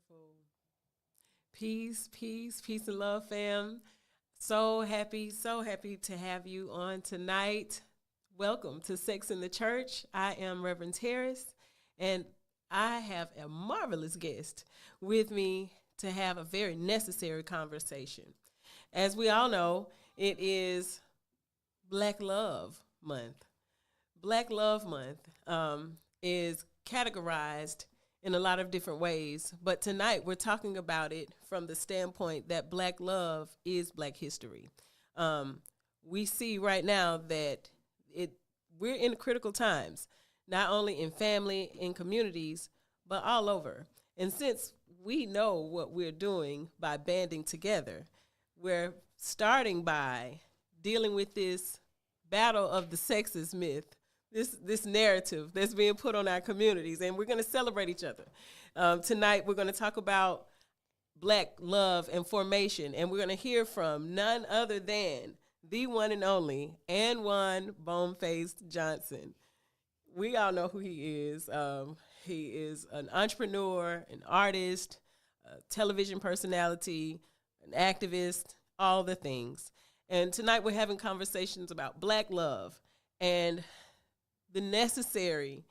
Wonderful. Peace, peace, peace and love, fam. So happy to have you on tonight. Welcome to Sex in the Church. I am Reverend Harris, and I have a marvelous guest with me to have a very necessary conversation. As we all know, it is Black Love Month. Black Love Month is categorized in a lot of different ways, but tonight we're talking about it from the standpoint that Black love is Black history. We see right now that we're in critical times, not only in family, in communities, but all over. And since we know what we're doing by banding together, we're starting by dealing with this battle of the sexist myth, this narrative that's being put on our communities, and we're going to celebrate each other. Tonight, we're going to talk about Black love and formation, and we're going to hear from none other than the one and only Anwan Boneface Johnson. We all know who he is. He is an entrepreneur, an artist, a television personality, an activist, all the things. And tonight we're having conversations about Black love and the necessary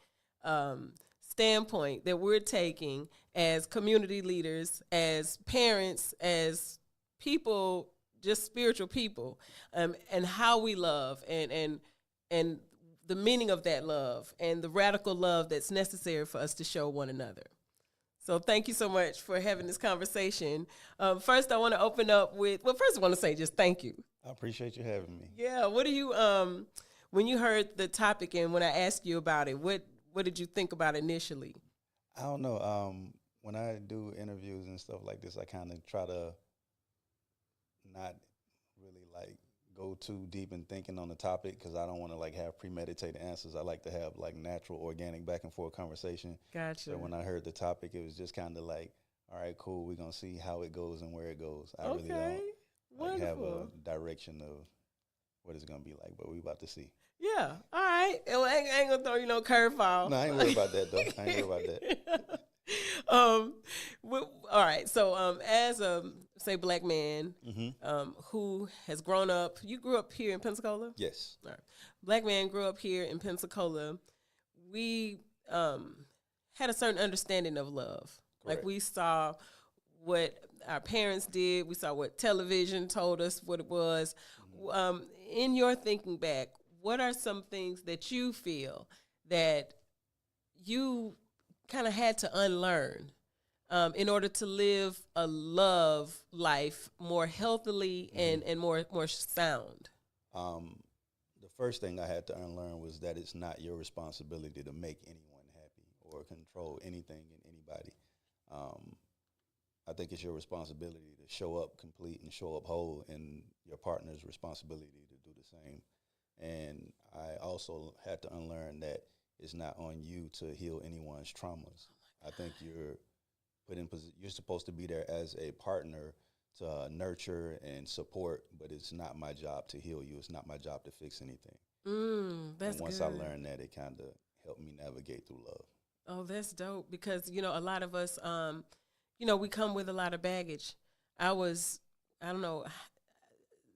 standpoint that we're taking as community leaders, as parents, as people, just spiritual people, and how we love and the meaning of that love and the radical love that's necessary for us to show one another. So thank you so much for having this conversation. First, I want to open up with, first I want to say just thank you. I appreciate you having me. Yeah, what do you, when you heard the topic and when I asked you about it, what did you think about initially? I don't know. When I do interviews and stuff like this, I kind of try to not really like go too deep in thinking on the topic because I don't want to like have premeditated answers. I like to have like natural, organic back and forth conversation. Gotcha. So when I heard the topic, it was just kind of like, all right, cool. We're going to see how it goes and where it goes. I really don't like have a direction of what it's going to be like, but we about to see. Yeah. All right. Well, I ain't going to throw you no curveball. No, I ain't worried about that, though. I ain't worried about that. All right. So, as a say Black man who has grown up, you grew up here in Pensacola? Yes. All right. Black man grew up here in Pensacola. We had a certain understanding of love. Correct. Like we saw what our parents did. We saw what television told us what it was. In your thinking back, what are some things that you feel that you kind of had to unlearn in order to live a love life more healthily and more sound? The first thing I had to unlearn was that it's not your responsibility to make anyone happy or control anything in anybody. I think it's your responsibility to show up complete and show up whole, and your partner's responsibility to do the same. And I also had to unlearn that it's not on you to heal anyone's traumas. I think you're you're supposed to be there as a partner to nurture and support, but it's not my job to heal you. It's not my job to fix anything. That's and once good. I learned that, it kind of helped me navigate through love. Oh, that's dope because, a lot of us, we come with a lot of baggage. I don't know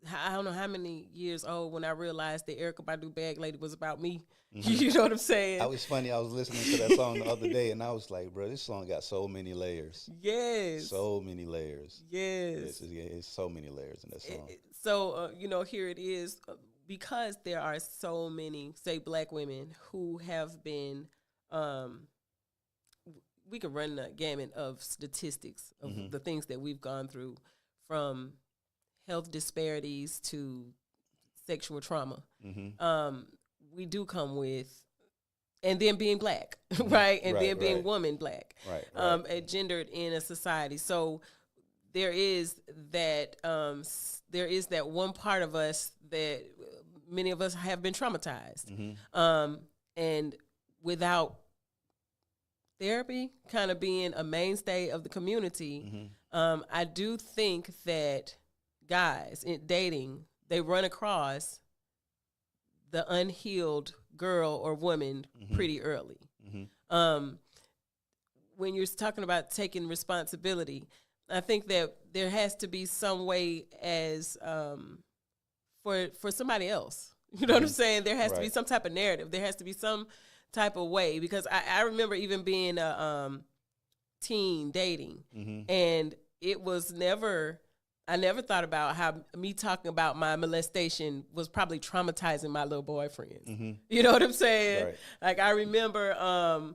how many years old when I realized the Erykah Badu Bag Lady was about me. You know what I'm saying? I was funny. I was listening to that song the other day, and I was like, bro, this song got so many layers. Yes. So many layers. Yes. It's so many layers in that song. So, here it is. Because there are so many, say, Black women who have been, we could run the gamut of statistics of the things that we've gone through, from health disparities to sexual trauma. We do come with, and then being Black, right? And then being woman Black, and gendered in a society. So there is that one part of us that many of us have been traumatized. And without therapy kind of being a mainstay of the community, I do think that guys in dating, they run across the unhealed girl or woman pretty early. when you're talking about taking responsibility, I think that there has to be some way as for somebody else. You know what I'm saying? There has to be some type of narrative. There has to be some type of way, because I remember even being a teen dating, and it was never. I never thought about how me talking about my molestation was probably traumatizing my little boyfriends. You know what I'm saying? Right. Like I remember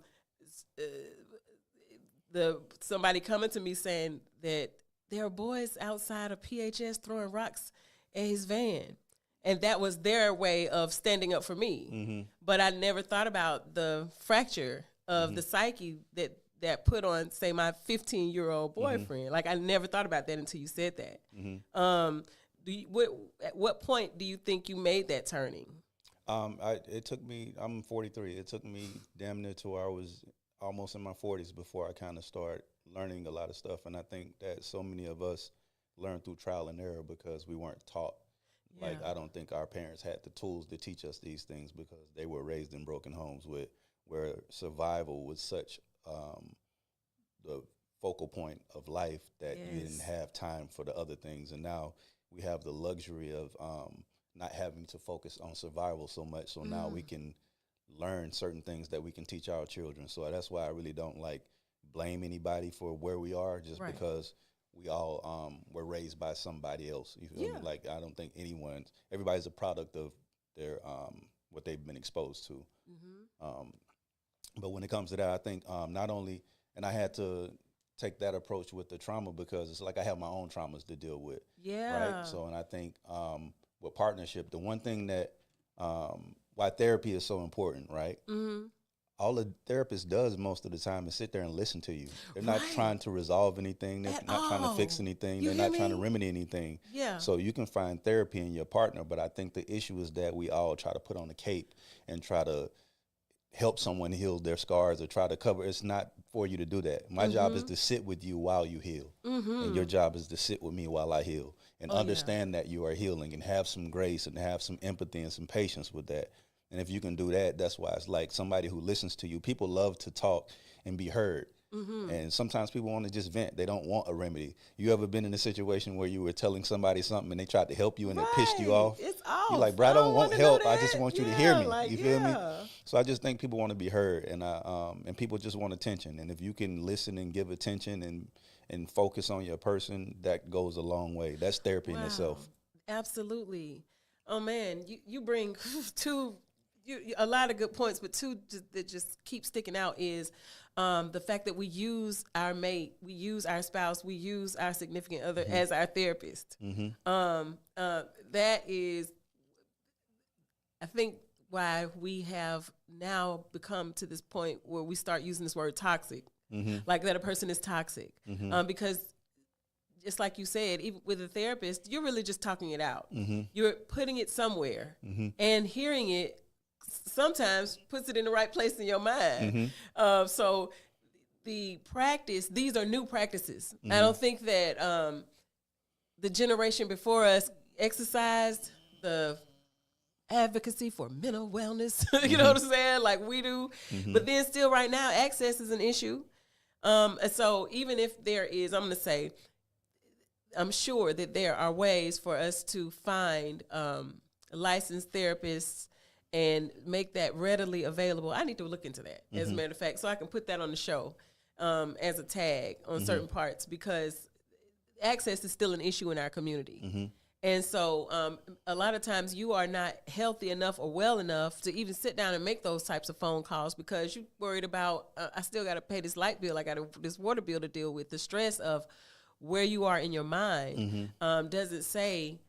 somebody coming to me saying that there are boys outside of PHS throwing rocks at his van. And that was their way of standing up for me. But I never thought about the fracture of the psyche that put on, say, my 15-year-old boyfriend. Like, I never thought about that until you said that. At what point do you think you made that turning? It took me, I'm 43. It took me damn near till I was almost in my 40s before I kind of started learning a lot of stuff. And I think that so many of us learn through trial and error because we weren't taught. Yeah. Like, I don't think our parents had the tools to teach us these things because they were raised in broken homes where survival was such the focal point of life that you didn't have time for the other things. And now we have the luxury of not having to focus on survival so much. So now we can learn certain things that we can teach our children. So that's why I really don't like blame anybody for where we are, just because we all were raised by somebody else. You feel me? Like, I don't think everybody's a product of their what they've been exposed to. But when it comes to that, I think not only, and I had to take that approach with the trauma because it's like I have my own traumas to deal with. Yeah. Right. So, and I think with partnership, the one thing that why therapy is so important, right? All a therapist does most of the time is sit there and listen to you. They're not trying to resolve anything. They're not trying to fix anything. They're not trying to remedy anything. Yeah. So you can find therapy in your partner, but I think the issue is that we all try to put on a cape and try to help someone heal their scars or try to cover. It's not for you to do that. My job is to sit with you while you heal. And your job is to sit with me while I heal and understand that you are healing and have some grace and have some empathy and some patience with that. And if you can do that, that's why it's like somebody who listens to you. People love to talk and be heard. And sometimes people want to just vent. They don't want a remedy. You ever been in a situation where you were telling somebody something and they tried to help you and it pissed you off? It's off. You're like, bro, I don't want help. I just want you to hear me. Like, you feel me? So I just think people want to be heard, and people just want attention. And if you can listen and give attention and focus on your person, that goes a long way. That's therapy in itself. Absolutely. Oh, man, you bring a lot of good points, but two that just keep sticking out is the fact that we use our mate, we use our spouse, we use our significant other as our therapist. That is, I think, why we have now become to this point where we start using this word toxic, like that a person is toxic, because just like you said, even with a therapist, you're really just talking it out. You're putting it somewhere, and hearing it sometimes puts it in the right place in your mind. So the practice, these are new practices. I don't think that the generation before us exercised the advocacy for mental wellness, you know what I'm saying, like we do. But then still right now, access is an issue. And so even if there is, I'm going to say, I'm sure that there are ways for us to find licensed therapists and make that readily available. I need to look into that, as a matter of fact, so I can put that on the show as a tag on certain parts, because access is still an issue in our community. And so a lot of times you are not healthy enough or well enough to even sit down and make those types of phone calls because you're worried about, I still got to pay this light bill, I got this water bill to deal with. The stress of where you are in your mind doesn't say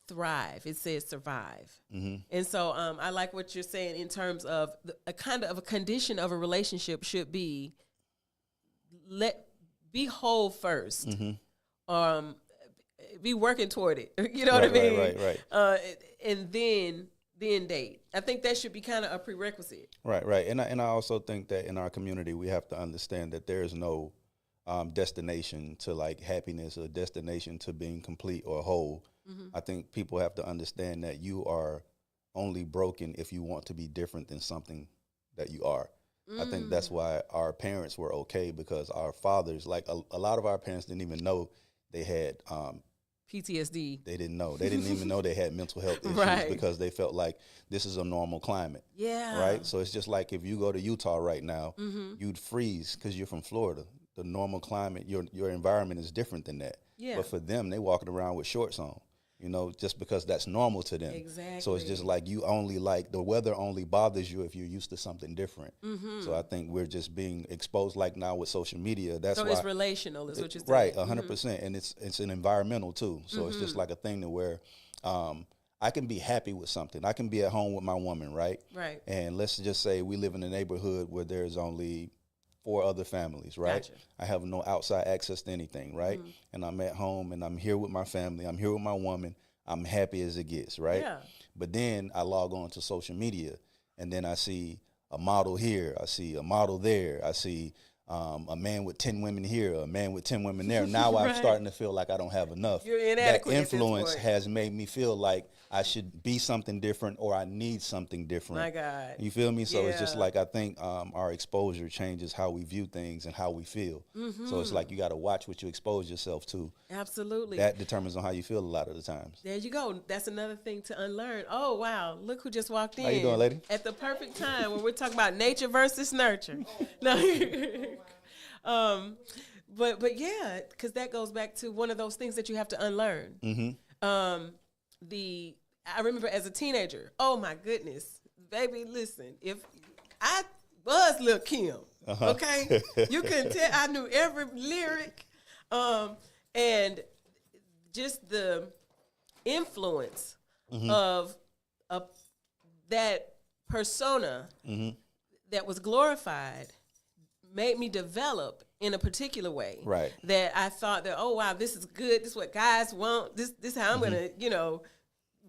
thrive, it says survive. And so I like what you're saying in terms of a kind of a condition of a relationship should be be whole first. Be working toward it. You know what I mean? Right. And then date. I think that should be kind of a prerequisite. Right. And I also think that in our community we have to understand that there is no destination to like happiness or destination to being complete or whole. I think people have to understand that you are only broken if you want to be different than something that you are. I think that's why our parents were okay, because our fathers, like a lot of our parents didn't even know they had PTSD. They didn't know. They didn't even know they had mental health issues Right. because they felt like this is a normal climate. Yeah. Right? So it's just like if you go to Utah right now, you'd freeze because you're from Florida. The normal climate, your environment is different than that. Yeah. But for them, they walking around with shorts on, just because that's normal to them. Exactly. So it's just like the weather only bothers you if you're used to something different. So I think we're just being exposed, like now with social media. That's So why it's relational, is what you're saying. right, 100%, and it's an environmental too. So it's just like a thing to where I can be happy with something. I can be at home with my woman, right? Right. And let's just say we live in a neighborhood where there's only 4 other families, right? Gotcha. I have no outside access to anything, right? And I'm at home and I'm here with my family. I'm here with my woman. I'm happy as it gets, right? Yeah. But then I log on to social media and then I see a model here. I see a model there. I see a man with 10 women here, a man with 10 women there. Now I'm Right. starting to feel like I don't have enough. You're inadequate That at this influence point. has made me feel like I should be something different or I need something different. My God. You feel me? So it's just Yeah. like I think our exposure changes how we view things and how we feel. So it's like you got to watch what you expose yourself to. Absolutely. That determines on how you feel a lot of the times. There you go. That's another thing to unlearn. Oh, wow. Look who just walked in. How you doing, lady? At the perfect time when we're talking about nature versus nurture. No. But yeah, because that goes back to one of those things that you have to unlearn. I remember as a teenager, oh my goodness, baby, listen, if I was Lil' Kim, okay, you couldn't tell, I knew every lyric, and just the influence of that persona that was glorified made me develop in a particular way. Right. That I thought that, oh wow, this is good. This is what guys want. This is how I'm gonna,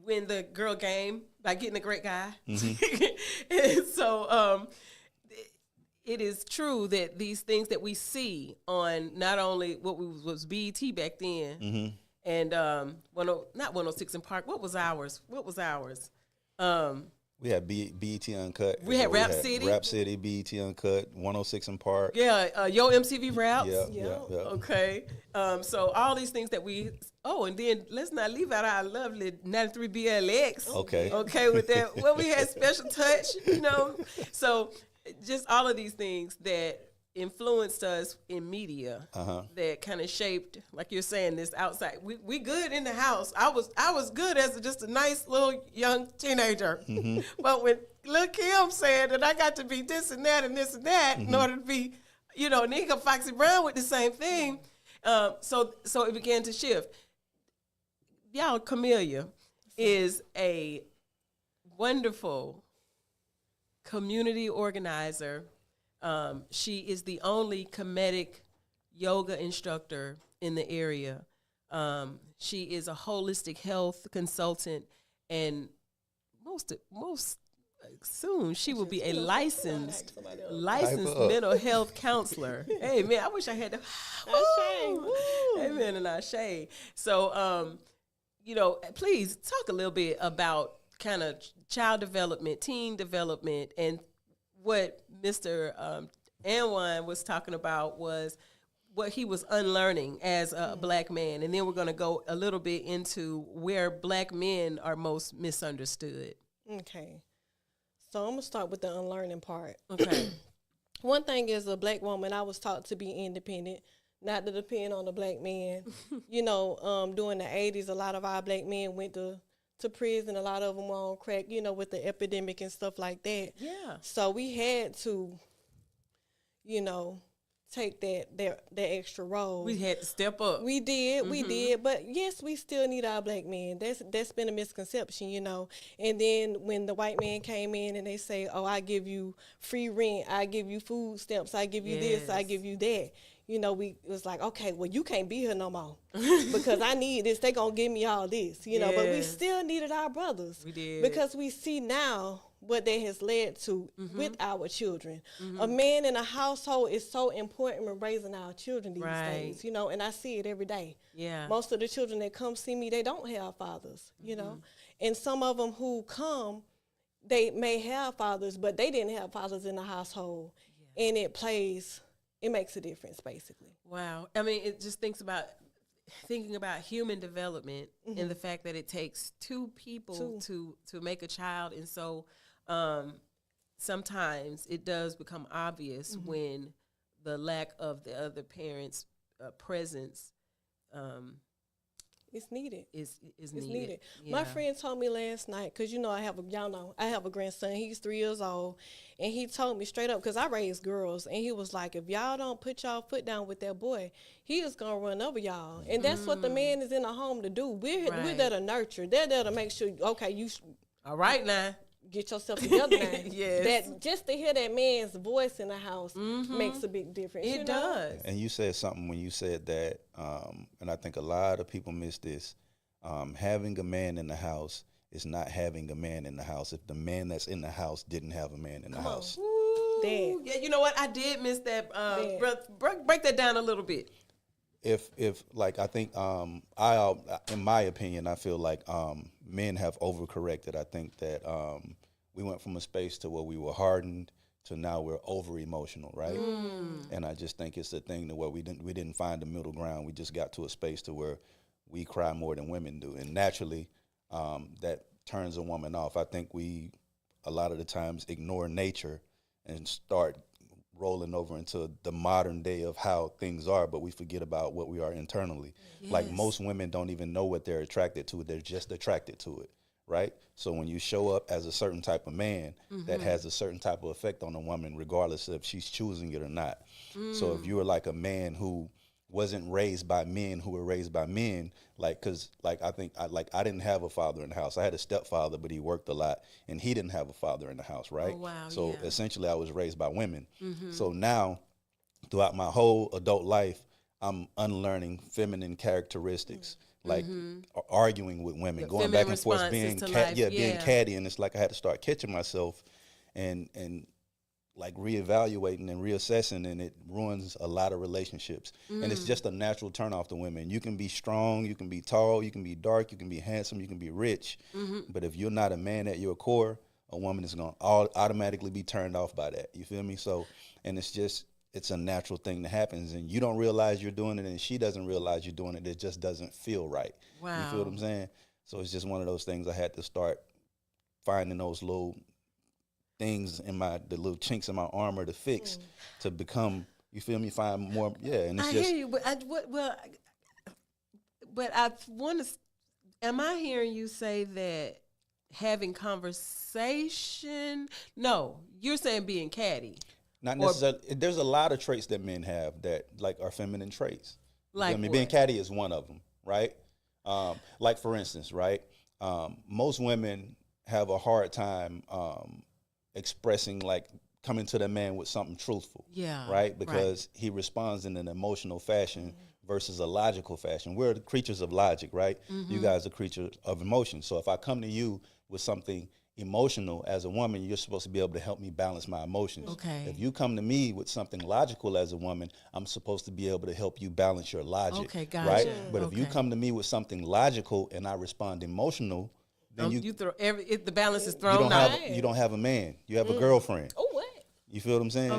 win the girl game by getting a great guy. And so it is true that these things that we see on not only what was BET back then, and not 106 in Park. What was ours? We had BET Uncut. We had Rap City. Rap City, BET Uncut, 106 in Park. Yeah, Yo MTV Raps. Yeah. Okay. So all these things that and then let's not leave out our lovely 93 BLX. Okay. Okay, with that. Well, we had Special Touch, So just all of these things that influenced us in media that kind of shaped, like you're saying, this outside. We good in the house. I was good as just a nice little young teenager. But when Lil' Kim said that I got to be this and that and this and that in order to be, Nika Foxy Brown with the same thing. So it began to shift. Y'all, Camellia is a wonderful community organizer. She is the only comedic yoga instructor in the area. She is a holistic health consultant, and most soon she will be a licensed mental health counselor. Hey man, I wish I had the amen and ashe. So please talk a little bit about kind of child development, teen development, and what Mr. Anwan was talking about was what he was unlearning as a black man. And then we're going to go a little bit into where black men are most misunderstood. Okay. So I'm going to start with the unlearning part. Okay. One thing is, a black woman, I was taught to be independent, not to depend on the black man. During the 80s, a lot of our black men went to prison. A lot of them were on crack, with the epidemic and stuff like that. Yeah. So we had to, take that extra role. We had to step up. We did. But yes, we still need our black men. That's been a misconception, And then when the white man came in and they say, oh, I give you free rent, I give you food stamps, I give you this, I give you that. We was like, okay, well, you can't be here no more because I need this. They gonna give me all this, But we still needed our brothers. We did. Because we see now what that has led to with our children. A man in a household is so important in raising our children these days, and I see it every day. Yeah. Most of the children that come see me, they don't have fathers, And some of them who come, they may have fathers, but they didn't have fathers in the household. and it makes a difference, basically. Wow. I mean, it just thinking about human development and the fact that it takes two people to make a child. And so sometimes it does become obvious when the lack of the other parent's presence It's needed. is It's needed. needed. Yeah. My friend told me last night, because I have a grandson. He's 3 years old, and he told me straight up, because I raised girls, and he was like, if y'all don't put y'all foot down with that boy, he is gonna run over y'all, and that's what the man is in the home to do. We're Right. there to nurture. They're there to make sure. Okay, you All right now. get yourself together now. Yes. That just to hear that man's voice in the house makes a big difference. It does. And you said something when you said that, and I think a lot of people miss this. Having a man in the house is not having a man in the house if the man that's in the house didn't have a man in the house. Dad. Yeah, you know what? I did miss that. Dad. Break that down a little bit. If like I think in my opinion, I feel like men have overcorrected. I think that we went from a space to where we were hardened to now we're over emotional, right? And I just think it's a thing to where we didn't find the middle ground. We just got to a space to where we cry more than women do, and naturally that turns a woman off. I think we a lot of the times ignore nature and start rolling over into the modern day of how things are, but we forget about what we are internally. Like Yes. most women don't even know what they're attracted to. They're just attracted to it, right? So when you show up as a certain type of man, that has a certain type of effect on a woman, regardless of if she's choosing it or not. So if you were like a man who wasn't raised by men who were raised by men, because I think I didn't have a father in the house. I had a stepfather, but he worked a lot, and he didn't have a father in the house, right? Oh, wow, So yeah. essentially, I was raised by women. So now, throughout my whole adult life, I'm unlearning feminine characteristics, like arguing with women, going feminine back and forth, responses being to life, being yeah. catty, and it's like I had to start catching myself, and like reevaluating and reassessing, and it ruins a lot of relationships. And it's just a natural turn off to women. You can be strong, you can be tall, you can be dark, you can be handsome, you can be rich, but if you're not a man at your core, a woman is going to automatically be turned off by that. You feel me? So, and it's a natural thing that happens, and you don't realize you're doing it, and she doesn't realize you're doing it. It just doesn't feel right. Wow. You feel what I'm saying? So it's just one of those things I had to start finding those little things in the little chinks in my armor to fix to become, you feel me, find more, and it's I just, hear you, but I want to. Am I hearing you say that having conversation? No, you're saying being catty. not necessarily, there's a lot of traits that men have that like are feminine traits. You Like feel me? what? Being catty is one of them, right? Like for instance, right? Most women have a hard time expressing, like coming to the man with something truthful, Yeah, right? Because he responds in an emotional fashion versus a logical fashion. We're the creatures of logic, right? You guys are creatures of emotion. So if I come to you with something emotional as a woman, you're supposed to be able to help me balance my emotions. Okay. If you come to me with something logical as a woman, I'm supposed to be able to help you balance your logic. Okay, gotcha. Right? But if you Okay. come to me with something logical and I respond emotional, then You throw the balance is you thrown don't out. have you don't have a man. You have a girlfriend. Oh, what? You feel what I'm saying?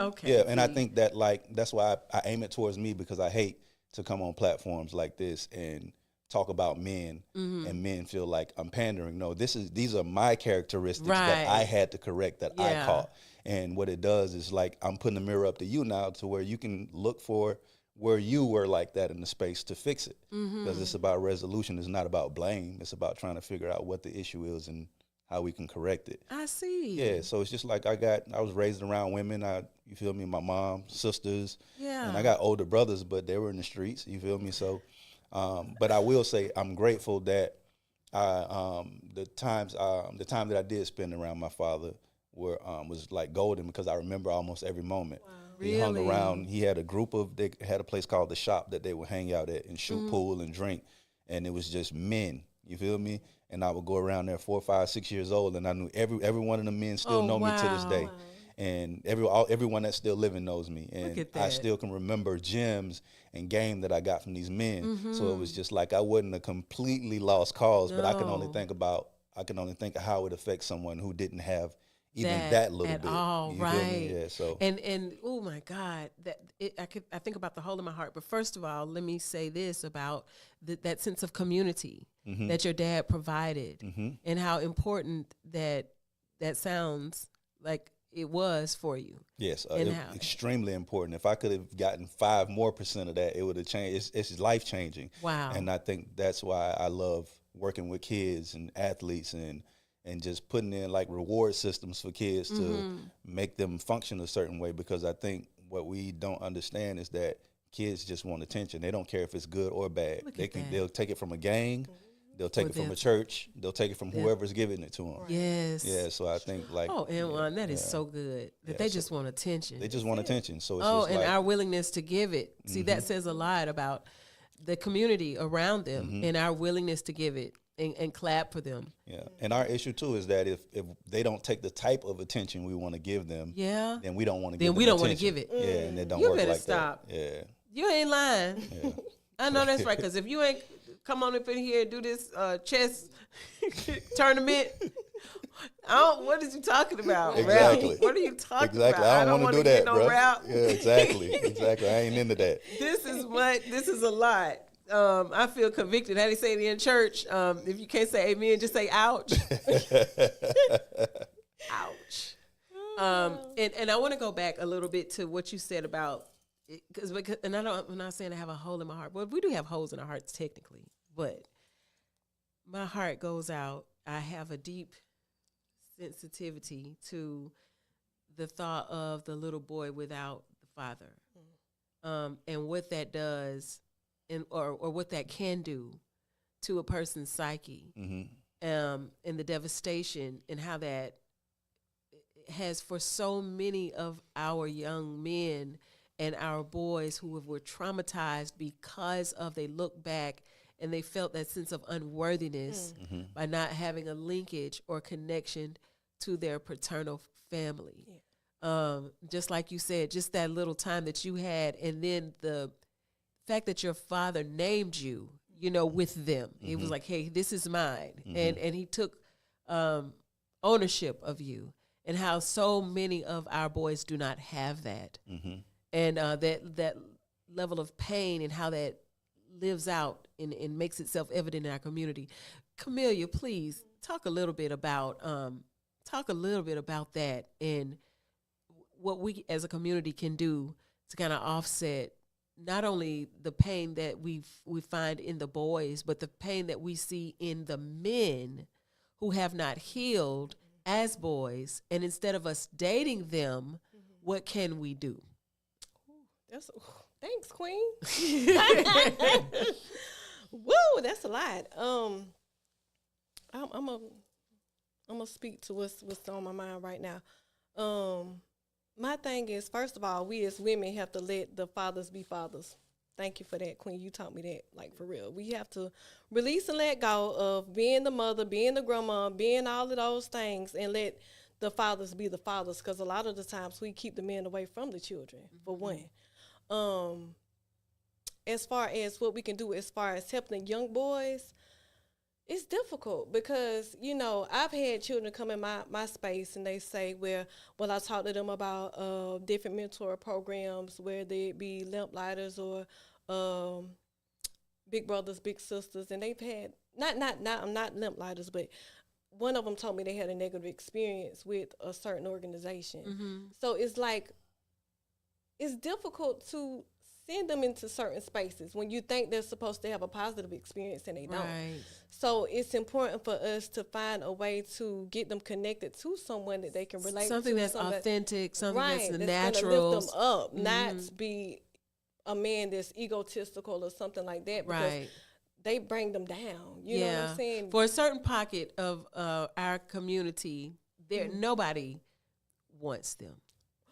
Okay. Yeah, and I think that that's why I aim it towards me, because I hate to come on platforms like this and talk about men and men feel like I'm pandering. No, these are my characteristics that Right. I had to correct, that I Yeah. caught. And what it does is, like, I'm putting the mirror up to you now to where you can look for where you were like that in the space to fix it. Because it's about resolution. It's not about blame. It's about trying to figure out what the issue is and how we can correct it. I see. Yeah, so it's just like I was raised around women. You feel me? My mom, sisters, Yeah. and I got older brothers, but they were in the streets. You feel me? So, but I will say I'm grateful that the time that I did spend around my father was like golden, because I remember almost every moment. Wow. He hung Really? around. He had they had a place called The Shop that they would hang out at and shoot pool and drink, and it was just men. You feel me? And I would go around there 4, 5, 6 years old, and I knew every one of the men still know me to this day. wow. And everyone that's still living knows me, and at I that. still can remember gems and game that I got from these men. So it was just like I wasn't a completely lost cause, but I can only No. think of how it affects someone who didn't have even that little at bit. all, You feel right? me? Yeah. So And oh my God, I think about the hole in my heart. But first of all, let me say this about that sense of community that your dad provided, and how important that sounds like it was for you. yes, And how extremely important. If I could have gotten 5% more of that, it would have changed. It's life changing. Wow. And I think that's why I love working with kids and athletes and just putting in like reward systems for kids to make them function a certain way, because I think what we don't understand is that kids just want attention. They don't care if it's good or bad. They'll take it from a gang, they'll take it from a church, they'll take it from whoever's giving it to them. Yes. Yeah, so I think like and that is so good that they just want attention. They just want attention. So it's and just like, our willingness to give it. See, that says a lot about the community around them and our willingness to give it and clap for them. yeah. And our issue too is that if they don't take the type of attention we want to give them, then we don't want to give them we don't want to attention. give it. Yeah, and it don't You work better like stop. that. Yeah. You ain't lying. Yeah. I know that's right, because if you ain't come on up in here and do this chess tournament, what is you talking about? Exactly. Rap? What are you talking Exactly. about? I don't want to do that, no bro. rap. Yeah, exactly. Exactly. I ain't into that. This is a lot. I feel convicted. How they say it in church, if you can't say amen, just say ouch. Ouch. And I want to go back a little bit to what you said about, because I'm not saying I have a hole in my heart. Well, we do have holes in our hearts technically, but my heart goes out. I have a deep sensitivity to the thought of the little boy without the father, and what that does, or what that can do to a person's psyche, and the devastation, and how that has for so many of our young men and our boys who were traumatized because of, they look back and they felt that sense of unworthiness by not having a linkage or connection to their paternal family. Yeah. Just like you said, just that little time that you had, and then the fact that your father named you, with them. He was like, hey, this is mine. And he took ownership of you, and how so many of our boys do not have that. And that level of pain, and how that lives out and makes itself evident in our community. Camelia, please talk a little bit about that, and what we as a community can do to kind of offset not only the pain that we find in the boys, but the pain that we see in the men who have not healed as boys. And instead of us dating them, what can we do? Thanks, Queen. Woo, that's a lot. I'm gonna speak to what's on my mind right now. My thing is, first of all, we as women have to let the fathers be fathers. Thank you for that, Queen. You taught me that, like, for real. We have to release and let go of being the mother, being the grandma, being all of those things, and let the fathers be the fathers, because a lot of the times we keep the men away from the children, for one. As far as what we can do as far as helping young boys, it's difficult because, I've had children come in my space and they say, well, I talk to them about different mentor programs, where they be Lamplighters or Big Brothers, Big Sisters, and they've had, I'm not Lamplighters, but one of them told me they had a negative experience with a certain organization. So it's like, it's difficult to send them into certain spaces when you think they're supposed to have a positive experience and they don't. Right. So it's important for us to find a way to get them connected to someone that they can relate something to. That's authentic, something right, that's gonna natural. lift them up, not be a man that's egotistical or something like that, because they bring them down. You know what I'm saying? For a certain pocket of our community, nobody wants them.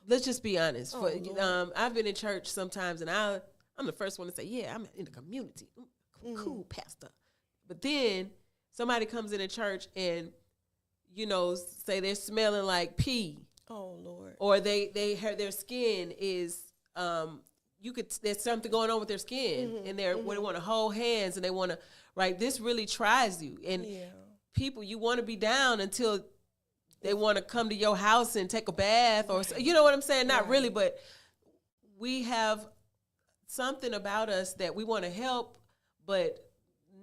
Let's just be honest. I've been in church sometimes, and I'm the first one to say, yeah, I'm in the community. Cool, pastor. But then somebody comes in a church and, say they're smelling like pee. Oh, Lord. Or their skin is, there's something going on with their skin, and they want to hold hands, and they want to, this really tries you. And people, you want to be down until they want to come to your house and take a bath, or you know what I'm saying? Not really, but we have something about us that we want to help, but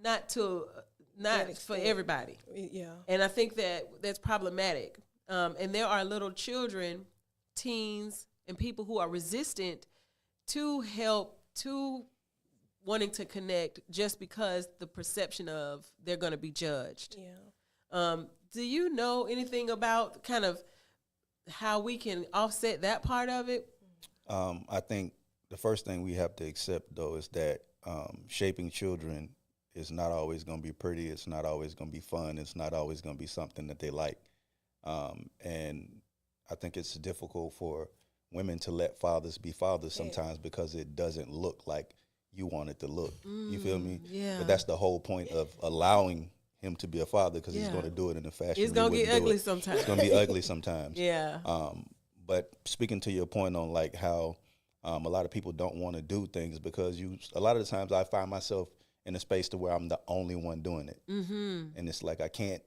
not for everybody. Yeah. And I think that's problematic. And there are little children, teens, and people who are resistant to help, to wanting to connect, just because the perception of they're going to be judged. Yeah. Do you know anything about kind of how we can offset that part of it? I think the first thing we have to accept, though, is that shaping children is not always going to be pretty. It's not always going to be fun. It's not always going to be something that they like. And I think it's difficult for women to let fathers be fathers sometimes because it doesn't look like you want it to look. You feel me? Yeah. But that's the whole point of allowing him to be a father, because he's going to do it in a fashion. It's going to get ugly sometimes. It's going to be ugly sometimes. Yeah. But speaking to your point on like how a lot of people don't want to do things, because a lot of the times I find myself in a space to where I'm the only one doing it. Mm-hmm. And it's like I can't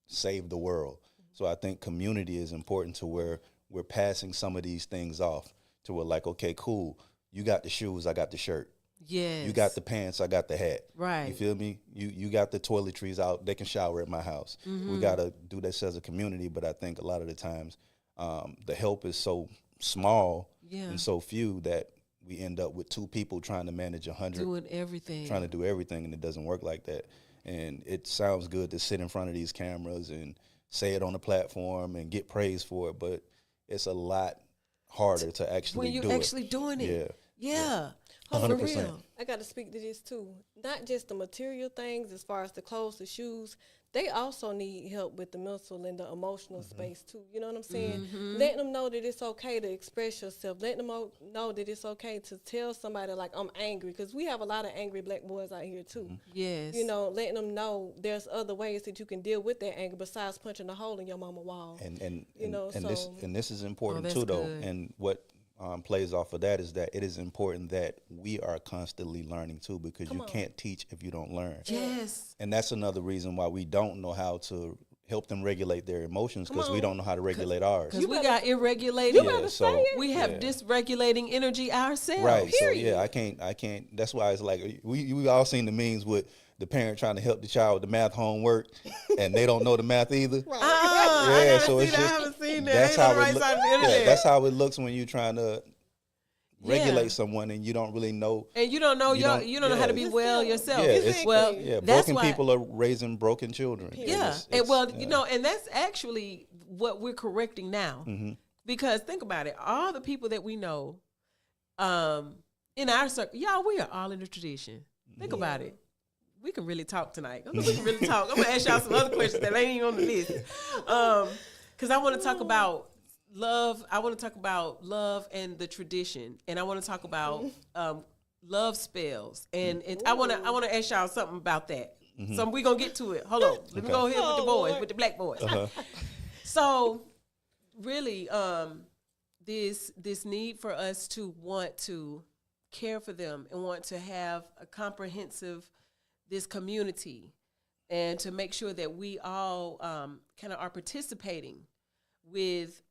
save the world. So I think community is important, to where we're passing some of these things off, to where like, okay, cool, you got the shoes, I got the shirt. Yes. You got the pants, I got the hat. Right. You feel me? You got the toiletries out, they can shower at my house. We got to do this as a community, but I think a lot of the times the help is so small and so few that we end up with 2 people trying to manage 100. Doing everything. Trying to do everything, and it doesn't work like that. And it sounds good to sit in front of these cameras and say it on the platform and get praise for it, but it's a lot harder to actually do it. When you're actually doing it. Yeah. Oh, for 100%. real. I got to speak to this too. Not just the material things as far as the clothes, the shoes. They also need help with the mental and the emotional space too. You know what I'm saying? Letting them know that it's okay to express yourself. Letting them know that it's okay to tell somebody like, I'm angry, because we have a lot of angry black boys out here too. Yes. You know, letting them know there's other ways that you can deal with that anger besides punching a hole in your mama wall. And you know, this is important that's too, though. good. And what plays off of that is that it is important that we are constantly learning too, because you can't teach if you don't learn. Yes. And that's another reason why we don't know how to help them regulate their emotions, because we don't know how to regulate ours. Because we got irregulated. We have dysregulating energy ourselves. Right. Period. So I can't. That's why it's like we all seen the memes with the parent trying to help the child with the math homework, and they don't know the math either. Yeah, so it's I just haven't seen that. that's how right it side of the internet. that's how it looks when you're trying to regulate someone and you don't really know. And you don't know you don't know how to be well yourself. Broken people are raising broken children. Yeah, you know, and that's actually what we're correcting now. Because think about it, all the people that we know, in our circle, y'all, we are all in the tradition. Think about it. We can really talk tonight. We can really talk. I'm gonna ask y'all some other questions that ain't even on the list. Because I want to talk about love. I want to talk about love and the tradition, and I want to talk about love spells. And I want to ask y'all something about that. So we gonna get to it. Hold on. Let me go ahead with the boys, with the black boys. So really, this need for us to want to care for them and want to have a comprehensive this community, and to make sure that we all kind of are participating with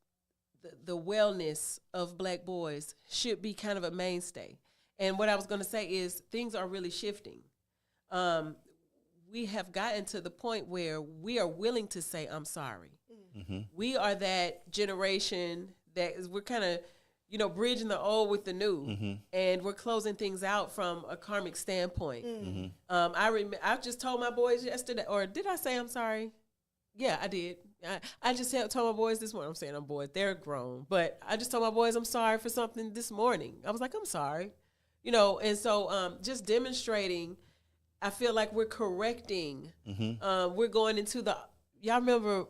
the wellness of black boys should be kind of a mainstay. And what I was going to say is things are really shifting. We have gotten to the point where we are willing to say, I'm sorry. We are that generation that we're kind of, you know, bridging the old with the new, and we're closing things out from a karmic standpoint. I just told my boys yesterday, or did I say I'm sorry? Yeah, I did. I just told my boys this morning. I'm saying I'm boys. They're grown. But I just told my boys I'm sorry for something this morning. I was like, I'm sorry. You know, and so just demonstrating, I feel like we're correcting. We're going into y'all remember,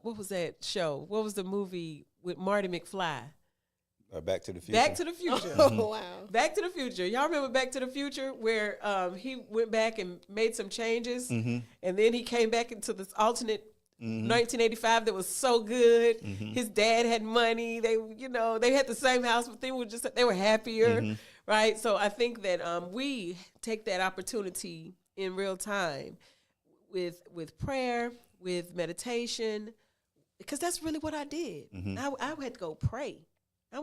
what was that show? What was the movie with Marty McFly? Back to the Future. Back to the Future. Oh, wow. Back to the Future. Y'all remember Back to the Future where he went back and made some changes, and then he came back into this alternate 1985 that was so good. His dad had money. They had the same house, but they were happier, right? So I think that we take that opportunity in real time with prayer, with meditation, because that's really what I did. I had to go pray. I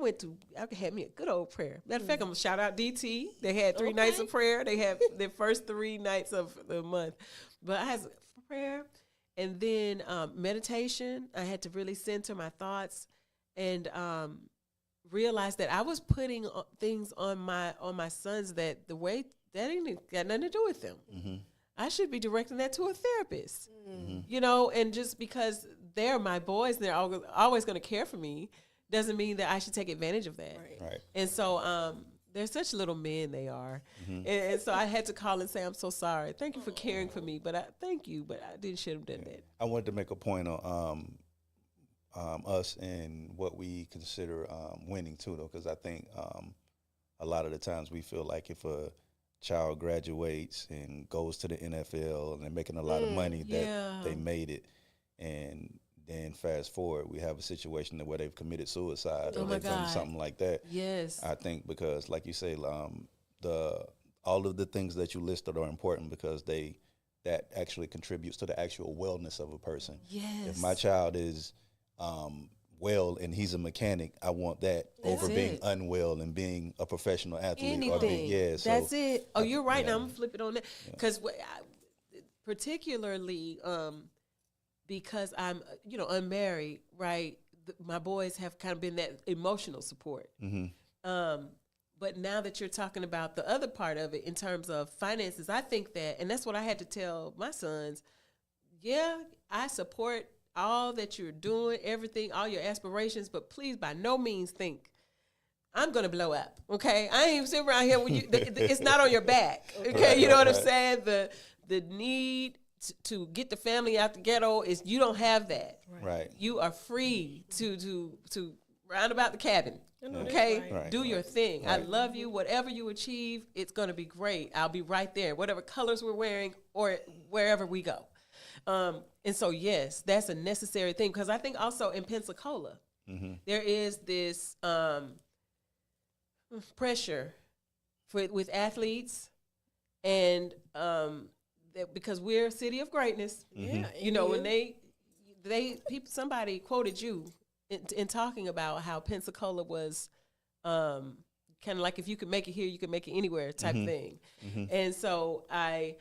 had me a good old prayer. Matter of fact, I'm going to shout out DT. They had 3 nights of prayer. They had their first 3 nights of the month. But I had prayer and then meditation. I had to really center my thoughts and realize that I was putting things on my sons that the way that ain't got nothing to do with them. I should be directing that to a therapist, you know, and just because they're my boys, they're always going to care for me, doesn't mean that I should take advantage of that. Right. And so they're such little men they are. And so I had to call and say, I'm so sorry. Thank you for caring for me, but I didn't should have done that. I wanted to make a point on us and what we consider winning too, though, because I think a lot of the times we feel like if a child graduates and goes to the NFL and they're making a lot of money, that they made it, and then fast forward, we have a situation where they've committed suicide or they've done something like that. Yes, I think because, like you say, all of the things that you listed are important because that actually contributes to the actual wellness of a person. Yes. If my child is well and he's a mechanic, I want that over being unwell and being a professional athlete. Anything. That's it. Oh, you're right. Now I'm gonna flip it on that because particularly because I'm unmarried, right? My boys have kind of been that emotional support. But now that you're talking about the other part of it in terms of finances, I think that, and that's what I had to tell my sons. Yeah, I support all that you're doing, everything, all your aspirations, but please by no means think I'm going to blow up, okay? I ain't even sitting around here with you. It's not on your back, okay? You know what I'm saying? The need to get the family out the ghetto is you don't have that. Right. You are free to round about the cabin, okay? Right. Do your thing. Right. I love you. Whatever you achieve, it's going to be great. I'll be right there, whatever colors we're wearing or wherever we go. And so, yes, that's a necessary thing because I think also in Pensacola, there is this pressure with athletes and because we're a city of greatness. You know, when somebody quoted you in talking about how Pensacola was kind of like if you could make it here, you could make it anywhere type thing. And so I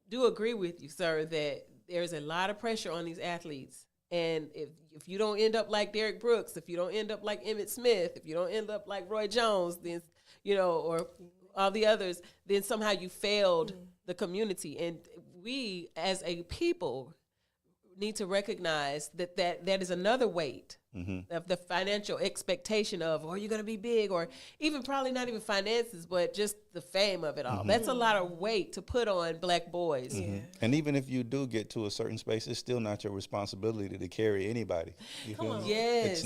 do agree with you, sir, that there's a lot of pressure on these athletes. And if you don't end up like Derek Brooks, if you don't end up like Emmitt Smith, if you don't end up like Roy Jones, then, or all the others, then somehow you failed the community. And we as a people need to recognize that is another weight of the financial expectation of, are you going to be big, or even probably not even finances, but just the fame of it all. That's a lot of weight to put on black boys. And even if you do get to a certain space, it's still not your responsibility to carry anybody. You feel me? Yes.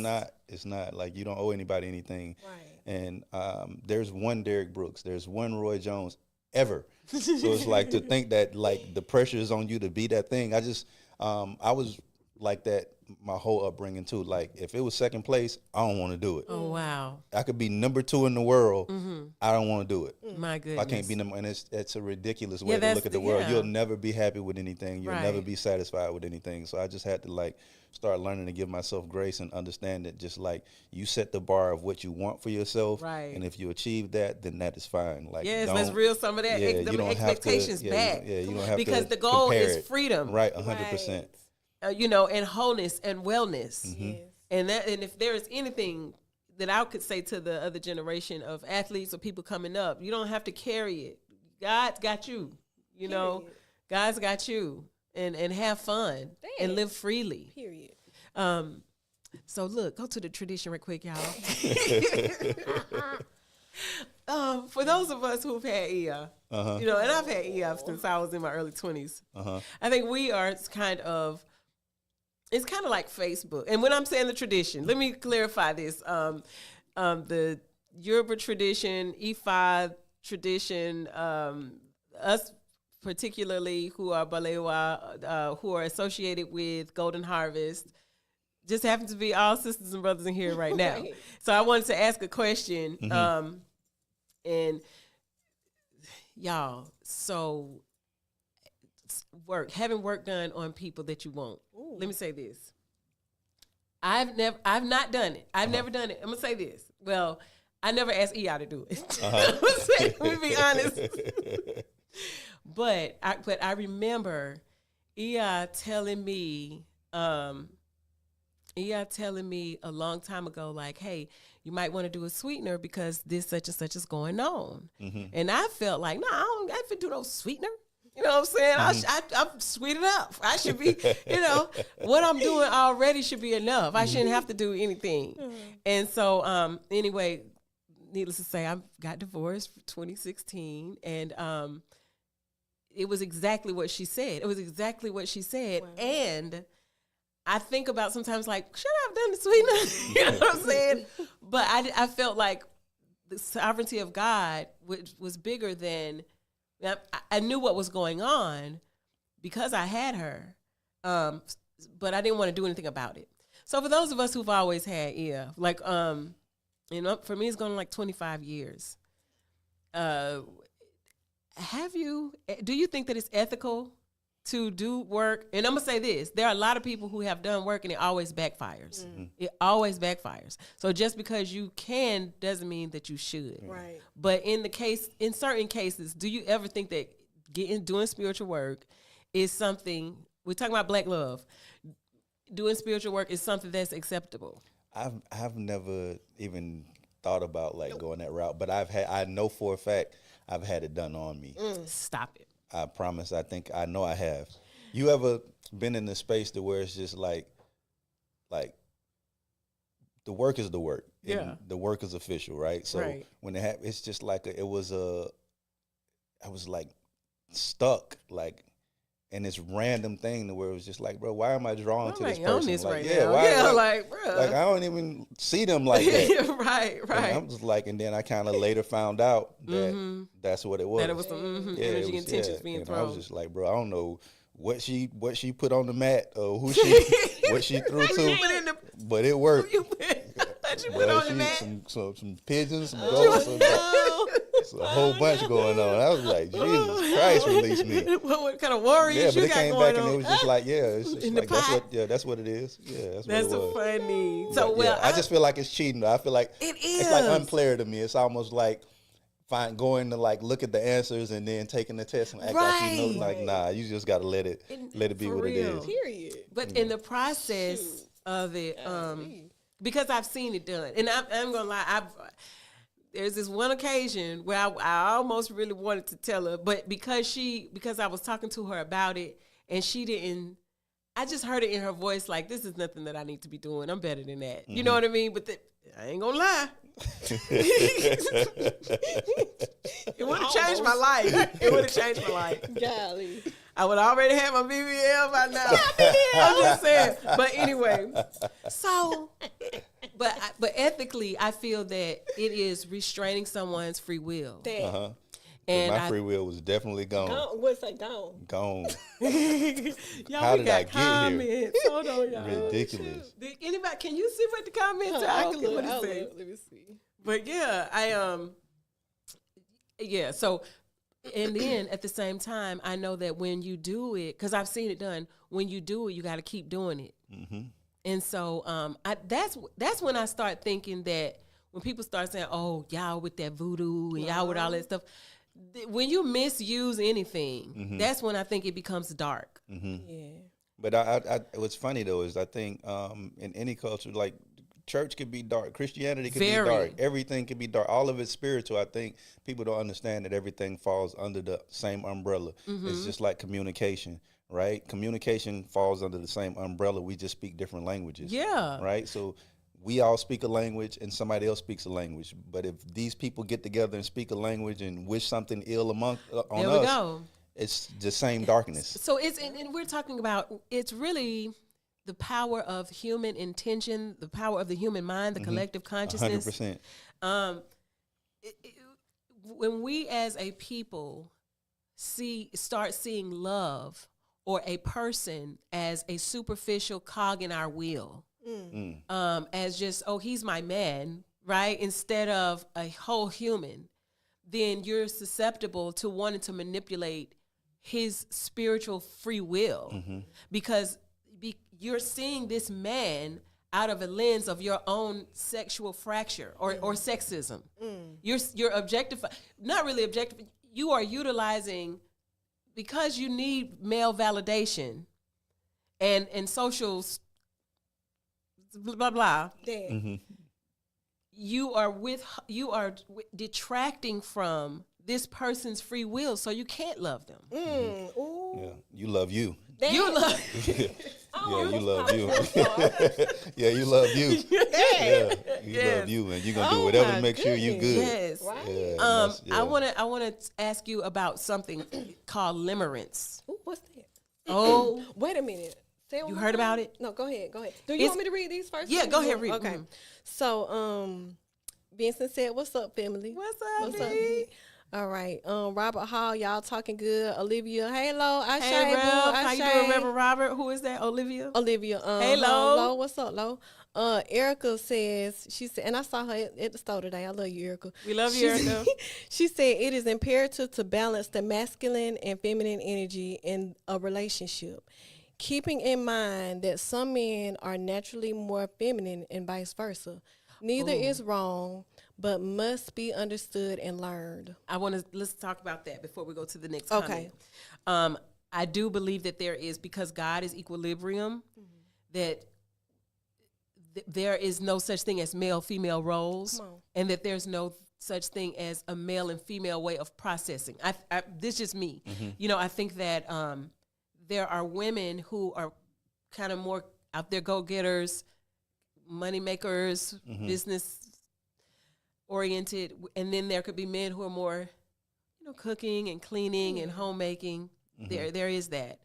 It's not like you don't owe anybody anything. Right. And there's one Derek Brooks, there's one Roy Jones ever. So it's like to think that like the pressure is on you to be that thing. I was like that my whole upbringing too. Like if it was second place, I don't want to do it. Oh wow! I could be number 2 in the world. I don't want to do it. My goodness, I can't be number. And it's a ridiculous way to look at the world. You'll never be happy with anything. You'll never be satisfied with anything. So I just had to like start learning to give myself grace and understand that just like you set the bar of what you want for yourself, and if you achieve that, then that is fine. Like let's reel some of that expectations back. You don't have because to the goal is it. freedom, right? 100%. And wholeness and wellness. Yes. And if there is anything that I could say to the other generation of athletes or people coming up, you don't have to carry it. God's got you. You know, God's got you. And have fun and live freely. Period. So look, go to the tradition real quick, y'all. For those of us who've had EF, and I've had EF since I was in my early 20s. I think we are it's kind of like Facebook. And when I'm saying the tradition, let me clarify this. The Yoruba tradition, Ifa tradition, us particularly who are Balewa, who are associated with Golden Harvest, just happen to be all sisters and brothers in here right now. So I wanted to ask a question. And y'all, so having work done on people that you want. Let me say this. I've not done it. I've never done it. I'm gonna say this. Well, I never asked EI to do it. Let me be honest. But I remember EI telling me a long time ago, like, hey, you might want to do a sweetener because this such and such is going on. And I felt like, no, I don't have to do no sweetener. You know what I'm saying? I'm sweet enough. I should be, what I'm doing already should be enough. I shouldn't have to do anything. And so, anyway, needless to say, I got divorced in 2016, and it was exactly what she said. Wow. And I think about sometimes like, should I have done the sweetener? You know what I'm saying? But I felt like the sovereignty of God was bigger than, I knew what was going on because I had her, but I didn't want to do anything about it. So for those of us who've always had like, for me, it's going like 25 years. Do you think that it's ethical to do work? And I'm going to say this, there are a lot of people who have done work and it always backfires. It always backfires. So just because you can doesn't mean that you should. Right. But in certain cases, do you ever think that doing spiritual work is something, we're talking about Black love, doing spiritual work is something that's acceptable? I've never even thought about like going that route, but I know for a fact I've had it done on me. Stop it. I promise. I know I have. You ever been in the space to where it's just like the work is the work. Yeah. The work is official, right? So when it's just like I was like stuck like in this random thing where it was just like, bro, why am I drawn to this person? This like, right now. Bro. Like I don't even see them like that. Right. And I'm just like, and then I kind of later found out that that's what it was. That it was some energy intentions being thrown. I was just like, bro, I don't know what she put on the mat or what she threw to, but it worked. What you put on the mat? Some pigeons, some goats, a whole bunch going on. I was like, Jesus Christ, release me. What kind of warriors you got going on? Yeah, but it came back and it was just like, it's just like, that's what it is. Yeah, that's what it was. Funny. So, I just feel like it's cheating. I feel like it's like unclear to me. It's almost like going to like look at the answers and then taking the test and act like you know, like, nah, you just got to let it be what it is. Period. But in the process of it, because I've seen it done, and I'm gonna lie, there's this one occasion where I almost really wanted to tell her, but because I was talking to her about it and she didn't, I just heard it in her voice like, this is nothing that I need to be doing. I'm better than that. You know what I mean? But I ain't gonna lie. It would have changed my life. Golly. I would already have my BBL by now. I'm just saying. But anyway, so, but ethically, I feel that it is restraining someone's free will. And my free will was definitely gone. What's that gone? Gone. Y'all, how did I get comments. Here? Hold on, y'all. Ridiculous. Anybody? Can you see what the comments are? I can look. Let me see. But yeah, So, and then at the same time, I know that when you do it, because I've seen it done. When you do it, you got to keep doing it. And so, that's when I start thinking that when people start saying, "Oh, y'all with that voodoo and y'all with all that stuff," when you misuse anything, that's when I think it becomes dark. Yeah. But what's funny though is I think in any culture, like church could be dark, Christianity could be dark, everything could be dark. All of it's spiritual. I think people don't understand that everything falls under the same umbrella. It's just like communication, right? Communication falls under the same umbrella. We just speak different languages. Yeah. Right? So we all speak a language and somebody else speaks a language. But if these people get together and speak a language and wish something ill on us, it's the same darkness. So and we're talking about, it's really the power of human intention, the power of the human mind, the collective consciousness. 100%. When we as a people start seeing love or a person as a superficial cog in our wheel, as just, oh, he's my man, right? Instead of a whole human, then you're susceptible to wanting to manipulate his spiritual free will because you're seeing this man out of a lens of your own sexual fracture or sexism. You're objectifying, not really objectifying. You are utilizing, because you need male validation and social blah blah blah. You are detracting from this person's free will, so you can't love them. Yeah, you love you. You love. Yeah, you love you. Yeah, you love you. Yeah, you love you, and you're gonna do whatever to make sure you good. Yes. Right. Yeah, I wanna ask you about something called limerence. Ooh, what's that? Oh, Wait a minute. Say it one you more heard time. about it? No, go ahead. Do you It's- want me to read these first? Yeah, go ahead, read. Okay. Mhm. So, Benson said, "What's up, family? What's up, What's up, B? B? All right. Robert Hall, y'all talking good. Olivia, hey, Lo. I Hey, Rev, how you doing, Reverend Robert? Who is that? Olivia. Olivia. Hey, Lo. Lo, what's up, Lo? Erica says, she said, and I saw her at the store today. I love you, Erica. We love you, Erica. She said it is imperative to balance the masculine and feminine energy in a relationship, keeping in mind that some men are naturally more feminine and vice versa. Neither is wrong, but must be understood and learned. Let's talk about that before we go to the next Okay. comment. I do believe that there is, because God is equilibrium, that there is no such thing as male-female roles, Come on. and that there's no such thing as a male and female way of processing. This is just me. You know, I think that there are women who are kind of more out there go-getters, money makers, business oriented, and then there could be men who are more, cooking and cleaning and homemaking. There is that.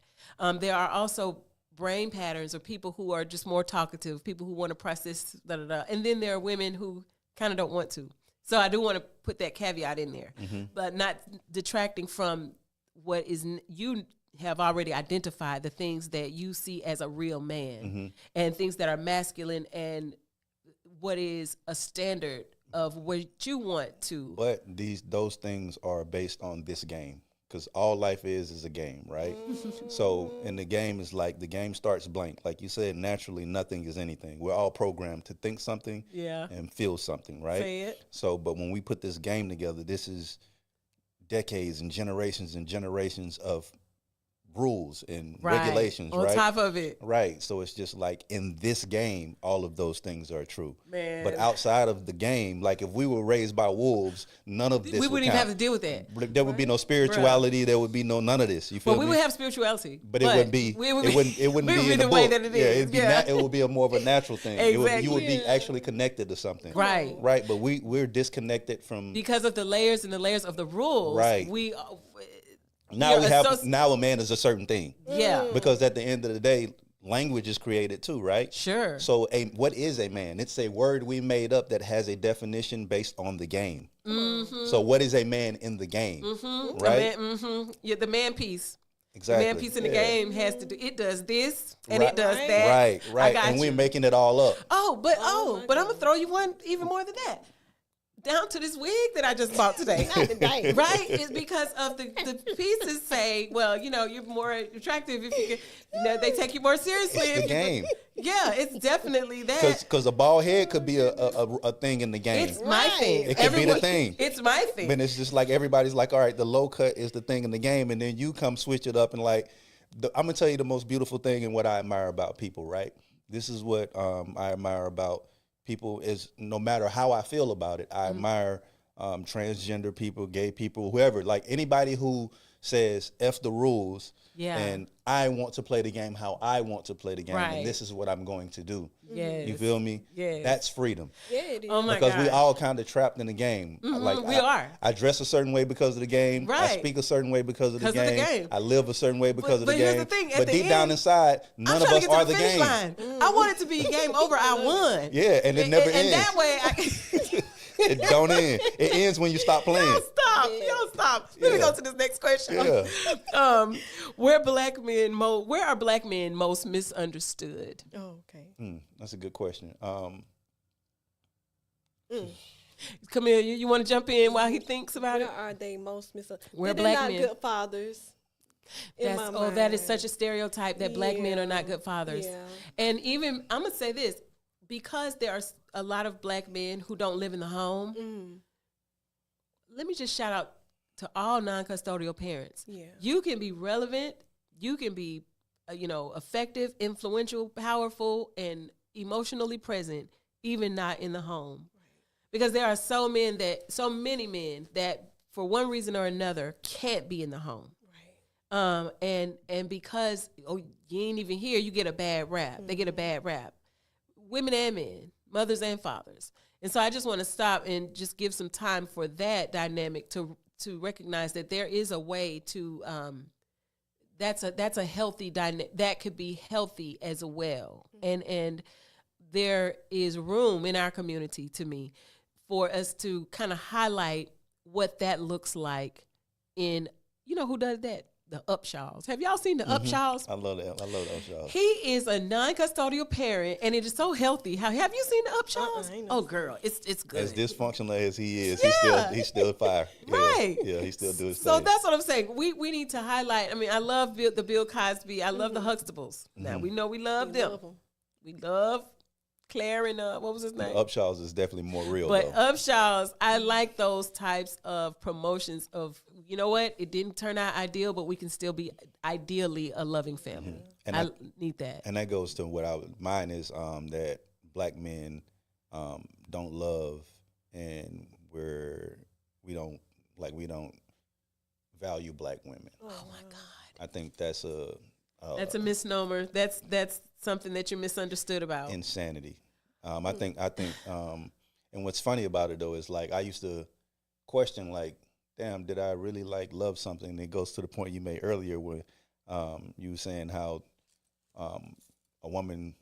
There are also brain patterns, or people who are just more talkative, people who want to process, and then there are women who kind of don't want to. So I do want to put that caveat in there, but not detracting from what is you have already identified, the things that you see as a real man, and things that are masculine, and what is a standard of what you want to. But those things are based on this game, because all life is a game, right? So, and the game is like, the game starts blank. Like you said, naturally, nothing is anything. We're all programmed to think something Yeah. and feel something, right? Say it. So, but when we put this game together, this is decades and generations of rules and regulations, on right? top of it. Right. So it's just like, in this game, all of those things are true. Man. But outside of the game, like if we were raised by wolves, none of this We would wouldn't even count. have to deal with that. There would be no spirituality. There would be none of this. You feel Well, we me? would have spirituality, but it wouldn't be. It wouldn't be in the way book. that it Yeah, is. it'd be it would be a more of a natural thing. Exactly. You would be actually connected to something. Right. Right. But we're disconnected from. Because of the layers and the layers of the rules. Right. Now you're now a man is a certain thing. Yeah. Because at the end of the day, language is created too, right? Sure. So what is a man? It's a word we made up that has a definition based on the game. So what is a man in the game? Right? Yeah, the man piece. Exactly. The man piece in the Yeah. game has to do. It does this and Right. it does that. Right, I right. got And we're you. making it all up. But my I'm gonna throw you one even more than that. Down to this wig that I just bought today. Not today. Right? It's because of the pieces say, well, you're more attractive if you can, they take you more seriously. It's the game. Yeah, it's definitely that. Because a bald head could be a thing in the game. It's my thing. It could be the thing. It's my thing. But it's just like, everybody's like, all right, the low cut is the thing in the game, and then you come switch it up and like, I'm gonna tell you the most beautiful thing and what I admire about people, right? This is what I admire about people, is no matter how I feel about it, I admire transgender people, gay people, whoever, like anybody who says F the rules, Yeah. and I want to play the game how I want to play the game, Right. and this is what I'm going to do. Yes. You feel me? Yes. That's freedom. Yeah, it is. Oh my Because God. we all kind of trapped in the game. Like we are. I dress a certain way because of the game. I Right. speak a certain way because of the, 'Cause of the game. I live a certain way because of but the here's game. the thing, at But the deep down end, inside, I'm none of trying us to get are to the the finish game. line. I want it to be game over. I won. Yeah, and it never and ends. that way, It don't end. It ends when you stop playing. stop. Yeah. Yo, stop. Let me Yeah. go to this next question. Yeah. Where are black men most misunderstood? Oh, okay. That's a good question. Camille, you want to jump in while he thinks about Where it? are they most misunderstood? Where They're black not men- good fathers. In my That is mind. such a stereotype that black men are not Yeah. good fathers. Yeah. And even, I'm going to say this, because there are a lot of black men who don't live in the home, let me just shout out to all non-custodial parents. Yeah. You can be relevant, you can be, effective, influential, powerful, and emotionally present, even not in the home. Because there are so many men that for one reason or another can't be in the home. And because you ain't even here, you get a bad rap. They get a bad rap. Women and men, mothers and fathers. And so I just want to stop and just give some time for that dynamic to recognize that there is a way to that's a healthy dynamic that could be healthy as well. And there is room in our community, to me, for us to kind of highlight what that looks like in, who does that? The Upshaws. Have y'all seen the Upshaws? I love that. I love the Upshaws. He is a non-custodial parent, and it is so healthy. Have you seen the Upshaws? Oh, girl, it's good. As dysfunctional as he is, Yeah. he's still fire. Right. Yeah, he still doing his So thing. that's what I'm saying. We need to highlight. I mean, I love the Bill Cosby. I love the Huxtables. Now we know we love them. We love Claire and what was his name? Upshaws is definitely more real, But though. Upshaws, I like those types of promotions of, you know what, it didn't turn out ideal, but we can still be ideally a loving family. And I need that. And that goes to what mine is that black men don't love, and we don't value black women. Oh my God. I think that's That's a misnomer. That's something that you're misunderstood about. insanity. I think, and what's funny about it though is like I used to question like, damn, did I really like love something? And it goes to the point you made earlier where you were saying how a woman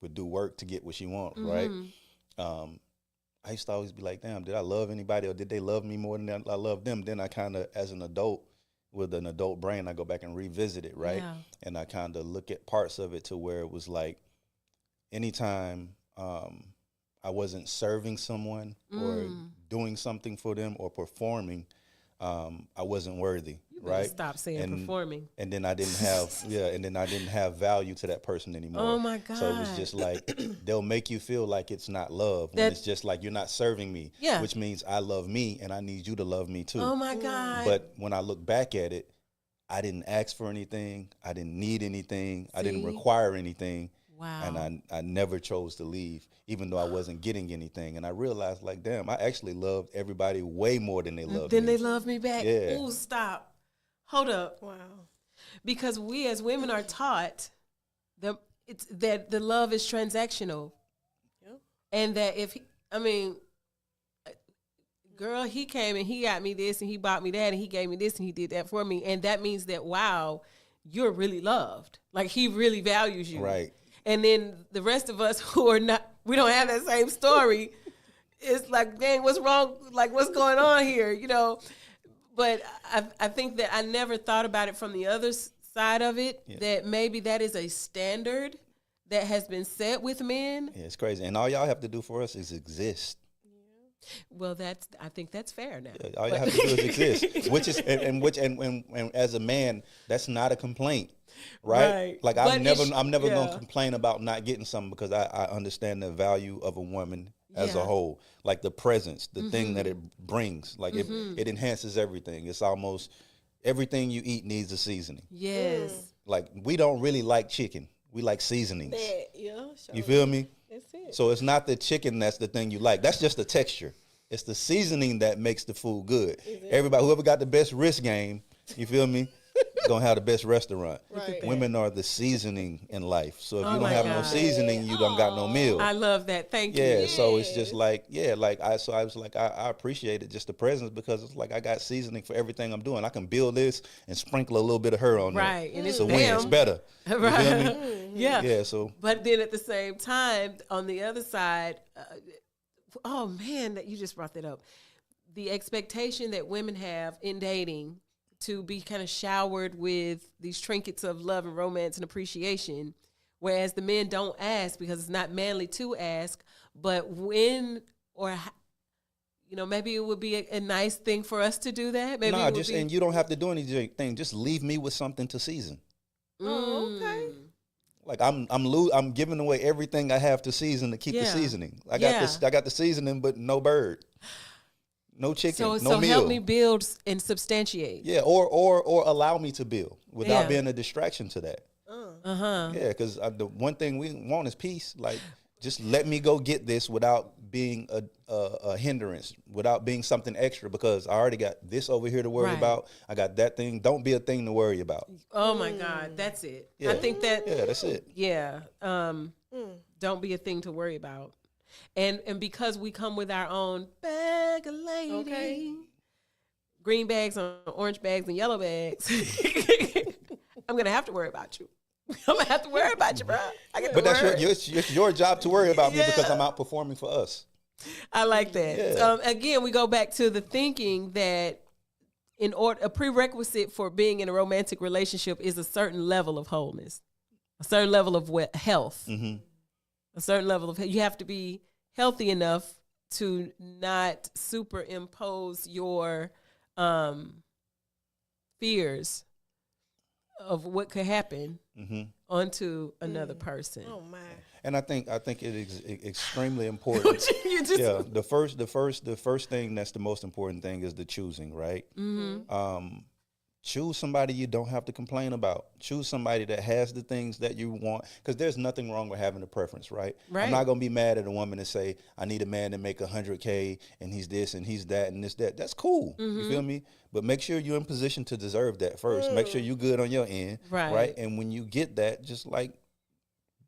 would do work to get what she wants, right? I used to always be like, damn, did I love anybody or did they love me more than I loved them? Then I kind of, as an adult, with an adult brain, I go back and revisit it, right? Yeah. And I kind of look at parts of it to where it was like, anytime I wasn't serving someone or doing something for them or performing, I wasn't worthy, You better right? stop saying performing. And then I didn't have, and then I didn't have value to that person anymore. Oh my So it was God. just like, they'll make you feel like it's not love when That- it's just like, you're not serving me, Yeah. which means I love me and I need you to love me too. Oh my God. But when I look back at it, I didn't ask for anything. I didn't need anything. I didn't See? require anything. Wow. And I never chose to leave, even though I wasn't getting anything. And I realized, like, damn, I actually loved everybody way more than they loved Then me. they love me back. Yeah. Ooh, stop. Hold up. Wow. Because we as women are taught that the love is transactional. Yep. And that girl, he came and he got me this and he bought me that and he gave me this and he did that for me. And that means that, wow, you're really loved. Like, he really values you. Right. And then the rest of us who are not, we don't have that same story. It's like, dang, what's wrong? Like, what's going on here? But I think that I never thought about it from the other side of it, that maybe that is a standard that has been set with men. Yeah, it's crazy. And all y'all have to do for us is exist. Well, I think that's fair now. All you have to do is exist, which is and as a man, that's not a complaint, right? Right. Like But I'm never yeah. gonna complain about not getting something because I understand the value of a woman as a Yeah. whole, like the presence, the thing that it brings, like it enhances everything. It's almost everything you eat needs a seasoning. Yes. Like we don't really like chicken, we like seasonings. That, yeah. Sure. You feel me? That's it. So it's not the chicken that's the thing you like. That's just the texture. It's the seasoning that makes the food good. Everybody, whoever got the best wrist game, you feel me, gonna have the best restaurant. Right. Women are the seasoning in life. So if Oh you don't my have no God. seasoning, you don't got no meal. I love that. Thank you. Yeah, so it's just like, I was like, I appreciate it, just the presence, because it's like I got seasoning for everything I'm doing. I can build this and sprinkle a little bit of her on there. Right, and it's a win. It's bam. better. You Right. feel me? Yeah. Yeah, so But then at the same time, on the other side, oh man, that you just brought that up. The expectation that women have in dating to be kind of showered with these trinkets of love and romance and appreciation, whereas the men don't ask because it's not manly to ask. But when maybe it would be a nice thing for us to do that. Maybe it would be, and you don't have to do anything. Just leave me with something to season. Oh, okay. Like I'm giving away everything I have to season to keep the Yeah. seasoning. I Yeah. got the seasoning, but no bird, no chicken, So, no meal. help me build and substantiate. Yeah, or allow me to build without Yeah. being a distraction to that. Uh-huh. Yeah, because the one thing we want is peace. Like, just let me go get this without being a hindrance, without being something extra, because I already got this over here to worry Right. about. I got that thing. Don't be a thing to worry about. Oh my God, that's it. I Yeah. think that Yeah, that's it. yeah. Don't be a thing to worry about. And because we come with our own bag of lady. Okay. Green bags on orange bags and yellow bags. I'm gonna have to worry about you. I'm gonna have to worry about you, bro. I get to But that's worry. it's your job to worry about me because Yeah. I'm outperforming for us. I like that. Yeah. Again, we go back to the thinking that in order, a prerequisite for being in a romantic relationship is a certain level of wholeness, a certain level of health, a certain level of you have to be healthy enough to not superimpose your fears of what could happen onto another person. Oh my. And I think it is extremely important. You just- Yeah, the first thing that's the most important thing is the choosing, right? Choose somebody you don't have to complain about. Choose somebody that has the things that you want, because there's nothing wrong with having a preference, right? Right. I'm not gonna be mad at a woman and say I need a man to make 100K and he's this and he's that and this that. That's cool. You feel me? But make sure you're in position to deserve that first. Make sure you're good on your end, Right. And when you get that, just like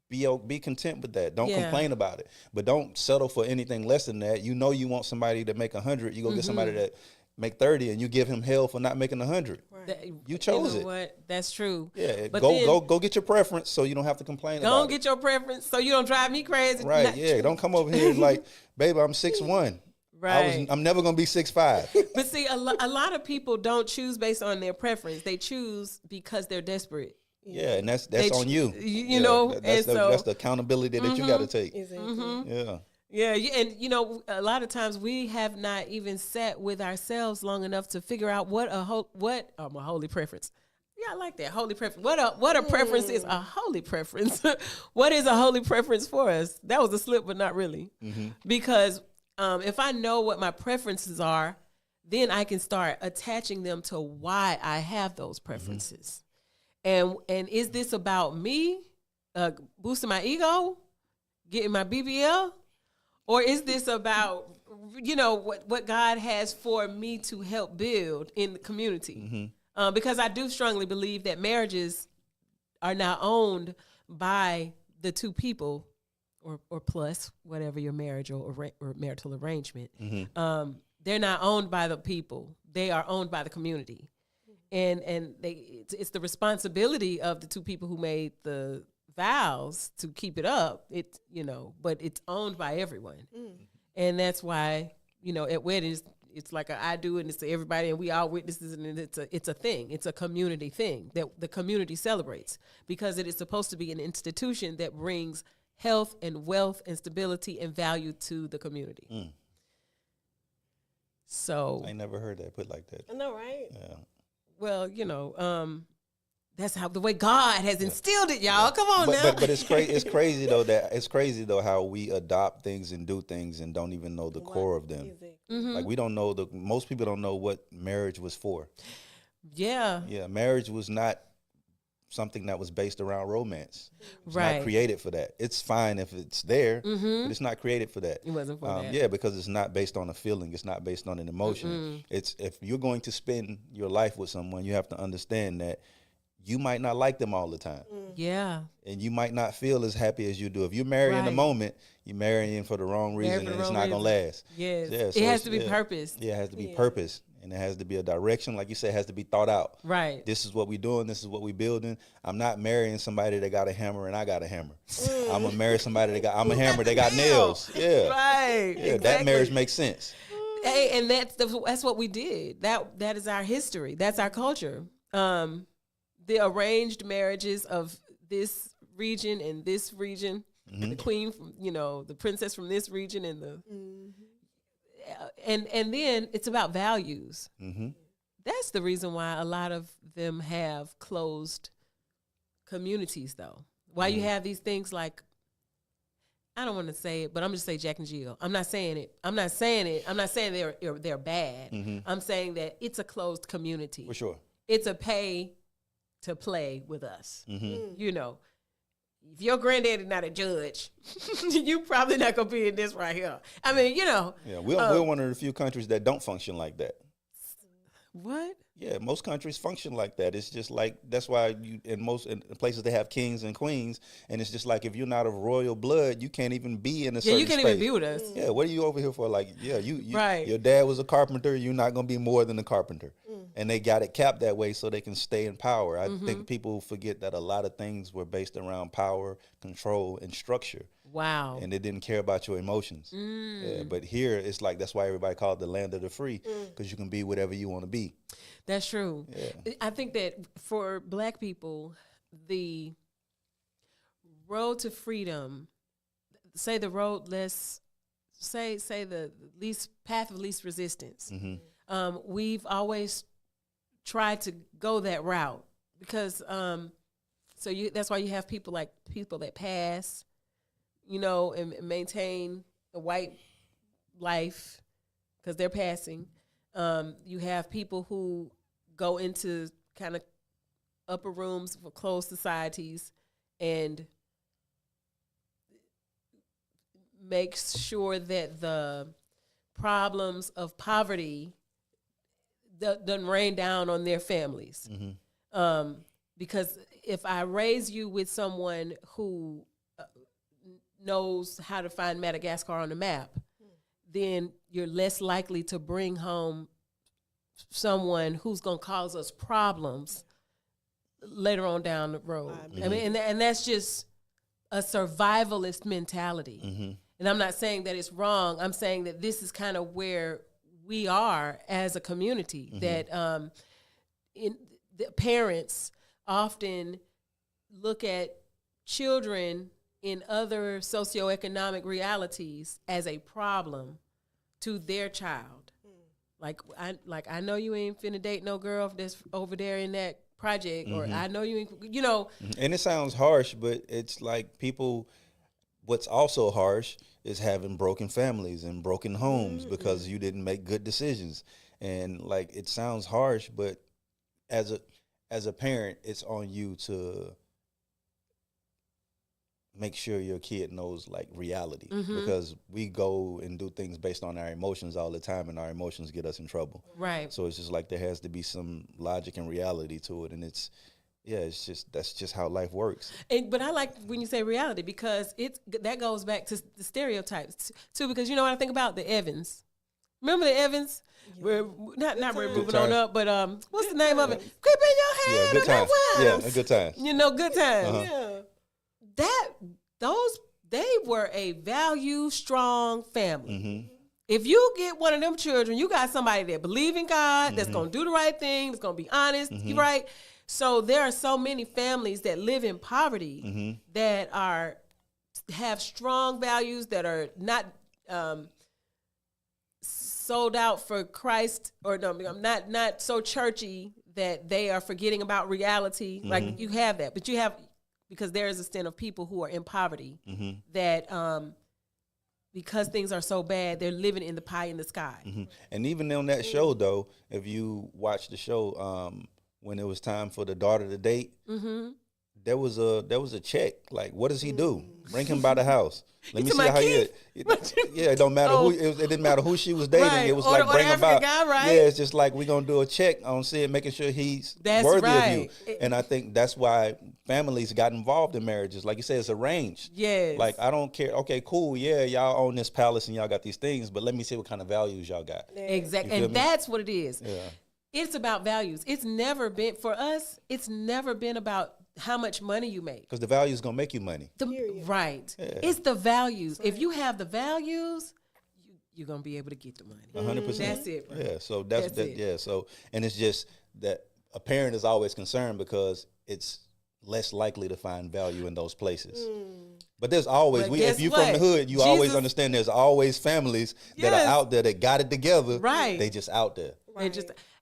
be content with that. Don't Yeah. complain about it, but don't settle for anything less than that. You know you want somebody to make 100. You go get somebody that make 30, and you give him hell for not making 100. that- You chose know it. What? That's true. Yeah, But go then- go get your preference so you don't have to complain about Don't it. get your preference so you don't drive me crazy. Right? Not- Yeah, don't come over here like, baby, I'm 6'1". Right. I'm never gonna be 6'5". But see, a lot of people don't choose based on their preference. They choose because they're desperate. Yeah, and that's They on you. you Yeah, know, that's and so- that's the accountability that you got to take. Exactly. Yeah. Yeah, and you know, a lot of times we have not even sat with ourselves long enough to figure out what a holy preference. Yeah, I like that holy preference. What a preference is a holy preference. What is a holy preference for us? That was a slip, but not really, because if I know what my preferences are, then I can start attaching them to why I have those preferences. And is this about me boosting my ego, getting my BBL? Or is this about, you know, what God has for me to help build in the community? Because I do strongly believe that marriages are now owned by the two people or plus, whatever your marriage or marital arrangement. They're not owned by the people. They are owned by the community. And it's the responsibility of the two people who made the vows to keep it up. It's, you know, but it's owned by everyone. And that's why, you know, at weddings, it's like I do and it's to everybody and we all witnesses, and it's a thing. It's a community thing that the community celebrates, because it is supposed to be an institution that brings health and wealth and stability and value to the community. So I ain't never heard that put like that. I know, right? Yeah. well, you know, that's how the way God has instilled it, y'all. Come on now. But it's crazy. It's crazy though how we adopt things and do things and don't even know the core of them. Exactly. Like we don't know most people don't know what marriage was for. Yeah. Yeah, marriage was not something that was based around romance. It's Right. not created for that. It's fine if it's there, but it's not created for that. It wasn't for that. Yeah, because it's not based on a feeling. It's not based on an emotion. It's if you're going to spend your life with someone, you have to understand that you might not like them all the time. Yeah. And you might not feel as happy as you do. If you marry in the Right. moment, you're marrying for the wrong reason, for the and it's wrong not going to reason. last. Yes. Yeah, It so has it's- to be purpose. Yeah, it has to be purpose. And it has to be a direction. Like you said, it has to be thought out. Right. This is what we doing. This is what we building. I'm not marrying somebody that got a hammer and I got a hammer. I'm going to marry somebody I'm a hammer, they got nails. Yeah. Right. Yeah, that marriage makes sense. Hey, and that's what we did. That is our history. That's our culture. The arranged marriages of this region and this region, the queen from, you know, the princess from this region and the and then it's about values. That's the reason why a lot of them have closed communities, though. Why you have these things like, I don't want to say it, but I'm just say Jack and Jill. I'm not saying it. I'm not saying they're bad. I'm saying that it's a closed community. For sure. It's a pay to play with us. You know, if your granddaddy not a judge, you probably not gonna be in this right here. I mean, you know. Yeah, we're one of the few countries that don't function like that. What? Yeah, most countries function like that. It's just like, that's why in places they have kings and queens, and it's just like, if you're not of royal blood, you can't even be in a certain you can't space. even be with us. Yeah, what are you over here for? Like, yeah, you Right. Your dad was a carpenter. You're not gonna be more than a carpenter, and they got it capped that way so they can stay in power. I think people forget that a lot of things were based around power, control, and structure. Wow. And they didn't care about your emotions. Yeah, but here it's like, that's why everybody called it the land of the free, because you can be whatever you want to be. That's true. Yeah. I think that for Black people, the road to freedom, say the road less, say the least path of least resistance. We've always tried to go that route because that's why you have people that pass, you know, and maintain the white life because they're passing. You have people who go into kind of upper rooms for closed societies and make sure that the problems of poverty doesn't rain down on their families. Because if I raise you with someone who knows how to find Madagascar on the map, then you're less likely to bring home someone who's going to cause us problems later on down the road. I mean, and that's just a survivalist mentality. And I'm not saying that it's wrong. I'm saying that this is kind of where we are as a community, that the parents often look at children in other socioeconomic realities as a problem to their child. I know you ain't finna date no girl that's over there in that project, or I know you ain't, you know. And it sounds harsh, but it's like what's also harsh is having broken families and broken homes because you didn't make good decisions. And like, it sounds harsh, but as a parent, it's on you to make sure your kid knows like reality, because we go and do things based on our emotions all the time, and our emotions get us in trouble. Right. So it's just like, there has to be some logic and reality to it. And that's just how life works. But I like when you say reality, because that goes back to the stereotypes too, because you know what I think about? The Evans. Remember the Evans? We're not we're moving on up, but what's the name of it? Creep in your head. Yeah, good times. Yeah, a good time. You know, good times. Yeah. They were a value strong family. If you get one of them children, you got somebody that believe in God, that's gonna do the right thing, that's gonna be honest, right? So there are so many families that live in poverty that have strong values, that are not sold out for Christ, or not so churchy that they are forgetting about reality. Like, you have that, but you have, because there is a extent of people who are in poverty that because things are so bad, they're living in the pie in the sky. And even on that show, though, if you watch the show, when it was time for the daughter to date, there was a check. Like, what does he do? Bring him by the house. Let me see how he is. Yeah, it don't matter who. It didn't matter who she was dating. Right. It was Or like, the bring him by. Guy, right? Yeah, it's just like, we're gonna do a check on making sure he's worthy of you. And I think that's why families got involved in marriages. Like you said, it's arranged. Yes. Like, I don't care. Okay, cool. Yeah, y'all own this palace and y'all got these things, but let me see what kind of values y'all got. Exactly, and that's what it is. Yeah. It's about values. It's never been, for us, it's never been about how much money you make. Because the value is going to make you money. Right. Yeah. It's the values. Right. If you have the values, you're going to be able to get the money. 100%. That's it. Right? Yeah, so that's it. Yeah, so, and it's just that a parent is always concerned because it's less likely to find value in those places. But there's always, if you're from the hood, you always understand there's always families that are out there that got it together. Right. They just out there. Right.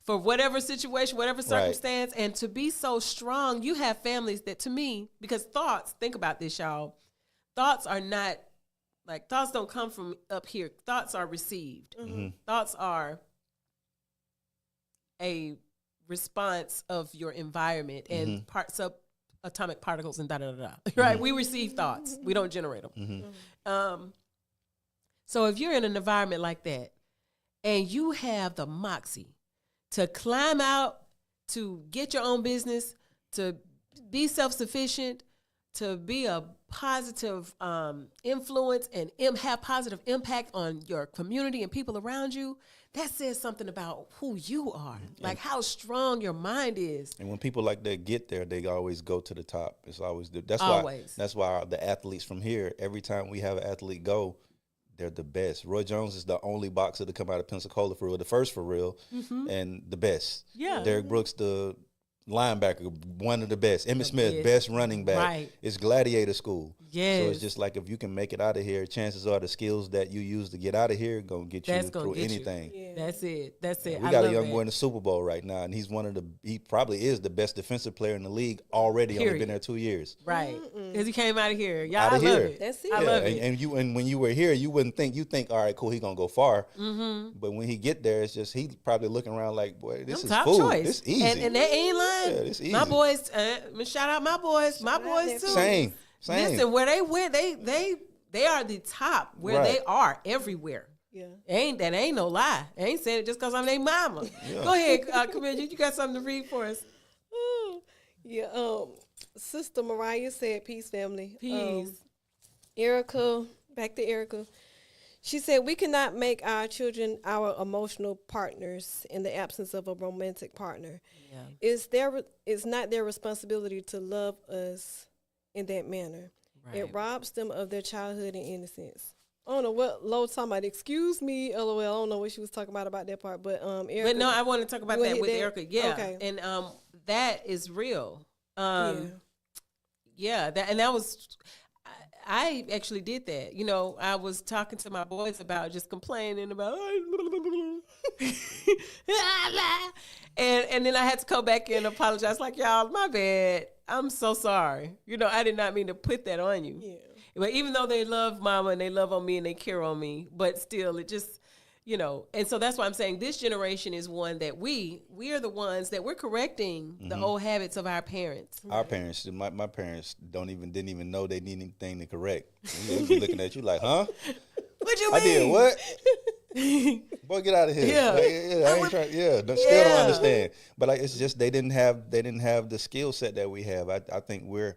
for whatever situation, whatever circumstance, and to be so strong. You have families that, to me, because thoughts, think about this, y'all. Thoughts are not, like, thoughts don't come from up here. Thoughts are received. Thoughts are a response of your environment and atomic particles and da-da-da-da. Right? We receive thoughts. We don't generate them. So if you're in an environment like that and you have the moxie to climb out, to get your own business, to be self-sufficient, to be a positive influence and have positive impact on your community and people around you, that says something about who you are, like how strong your mind is. And when people like that get there, they always go to the top. It's always Always. That's why the athletes from here, every time we have an athlete go, they're the best. Roy Jones is the only boxer to come out of Pensacola for real, the first for real, and the best. Yeah. Derrick Brooks, the linebacker, one of the best. Emmitt Smith, best running back. Right. It's gladiator school. Yes. So it's just like if you can make it out of here, chances are the skills that you use to get out of here going to get you through anything. Yeah. That's it. That's it. We got a young boy in the Super Bowl right now, and he probably is the best defensive player in the league already. Period. Only been there 2 years. Right. Because he came out of here. Y'all, Out I of love here. it. That's it. I love it. And when you were here, you think, all right, cool, he gonna go far. But when he get there, it's just he probably looking around like, boy, this is top food. choice. This easy. And they ain't lying. Yeah, this easy. My boys, shout out my boys. My boys too. Same. Listen, where they went, they are the top where they are everywhere. Yeah. That ain't no lie. I ain't saying it just because I'm their mama. Yeah. Go ahead, Camille. You got something to read for us? Yeah. Sister Mariah said, "Peace, family." Peace. Erica, back to Erica. She said, "We cannot make our children our emotional partners in the absence of a romantic partner. Yeah. It's not their responsibility to love us in that manner. Right. It robs them of their childhood and innocence." I don't know what Lo talking about. Excuse me, LOL. I don't know what she was talking about that part, but Erica. But no, I want to talk about that with Erica. Yeah. Okay. And that is real. Yeah. Yeah, that was. I actually did that. You know, I was talking to my boys about just complaining about, and then I had to come back and apologize. Like, y'all, my bad. I'm so sorry. You know, I did not mean to put that on you. Yeah. But even though they love mama and they love on me and they care on me, but still, it just, you know, and so that's why I'm saying this generation is one that we are the ones that we're correcting the old habits of our parents. Our parents, my parents didn't even know they need anything to correct. They be looking at you like, huh? What you mean? I did what? Boy, get out of here. Yeah. Like, I ain't trying. Yeah, still don't understand. But like, it's just they didn't have the skill set that we have. I think we're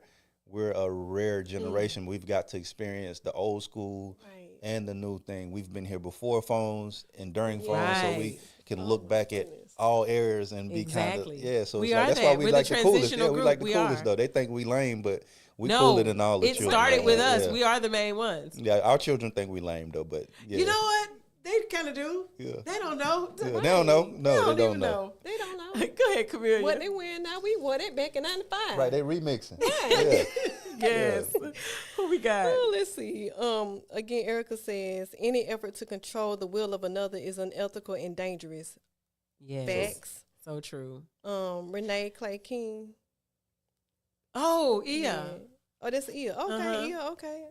a rare generation. We've got to experience the old school and the new thing. We've been here before phones and during phones, so we can look back at all eras and be kind of So we it's like, that's why we We're like the the coolest. Yeah, transitional we like the group. coolest though. They think we lame, but we cooler than all the children. It started with us. Yeah. We are the main ones. Yeah, our children think we lame though, but yeah. You know what? They kind of do. Yeah. They don't know. Yeah, they don't know. No, they don't They don't know. know. Go ahead, Camille. What they wearing now, we wore that back in 95. Right, they remixing. Yeah. Yes. Who we got? Oh, let's see. Again, Erica says, any effort to control the will of another is unethical and dangerous. Yes. Facts. So true. Renee Clay King. Oh, yeah. Oh, that's Ia. Okay, Uh-huh. Ia, okay.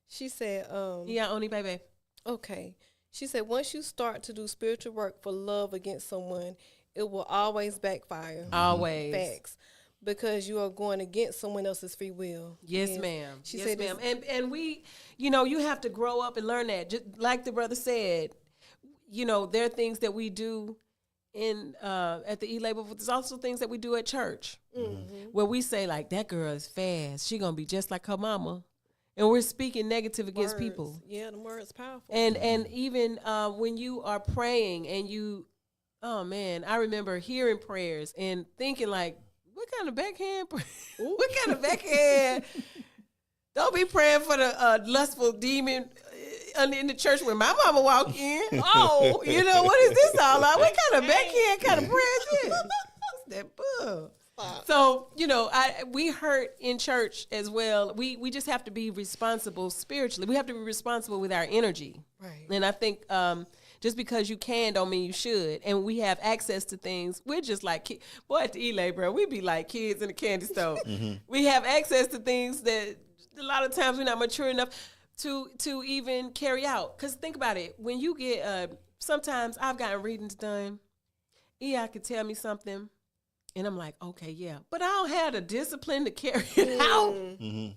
She said, Yeah, only baby. okay. She said, once you start to do spiritual work for love against someone, it will always backfire. Always. Facts. Because you are going against someone else's free will. Yes, ma'am. She yes, said ma'am. And we, you know, you have to grow up and learn that. Just like the brother said, you know, there are things that we do at the E-Label, but there's also things that we do at church where we say, like, that girl is fast. She going to be just like her mama. And we're speaking negative against Words. people. Yeah, the word's powerful. And even when you are praying and you, oh, man, I remember hearing prayers and thinking, like, what kind of backhand? What kind of backhand? Don't be praying for the lustful demon in the church when my mama walk in. Oh, you know, what is this all about? What kind of backhand kind of prayer is this? What's that bug? So, you know, we hurt in church as well. We just have to be responsible spiritually. We have to be responsible with our energy. Right. And I think Just because you can don't mean you should. And we have access to things. We're just like, boy, at the Elay, bro, we be like kids in a candy store. We have access to things that a lot of times we're not mature enough to even carry out. Because think about it. When you get, sometimes I've gotten readings done. I could tell me something. And I'm like, okay, yeah. But I don't have the discipline to carry it out. I mean,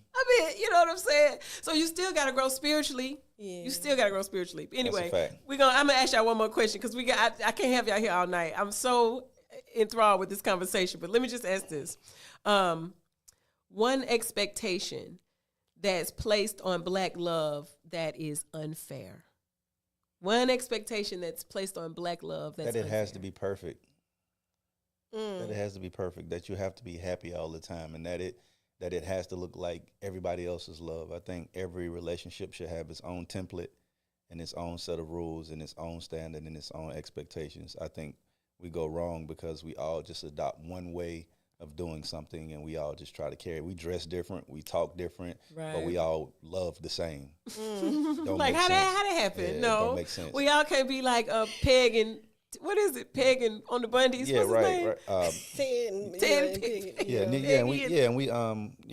you know what I'm saying? So you still got to grow spiritually. Yeah. You still got to grow spiritually. Anyway, I'm going to ask y'all one more question because I can't have y'all here all night. I'm so enthralled with this conversation. But let me just ask this. One expectation that's placed on Black love that is unfair. One expectation that's placed on Black love that's that it unfair. Has to be perfect. That it has to be perfect, that you have to be happy all the time, and that it has to look like everybody else's love. I think every relationship should have its own template and its own set of rules and its own standard and its own expectations. I think we go wrong because we all just adopt one way of doing something, and we all just try to carry it. We dress different, we talk different, but we all love the same. Like how that happen? Yeah, no, don't make sense. We all can't be like Peg and what is it? Peg and on the Bundys. Yeah, what's his name?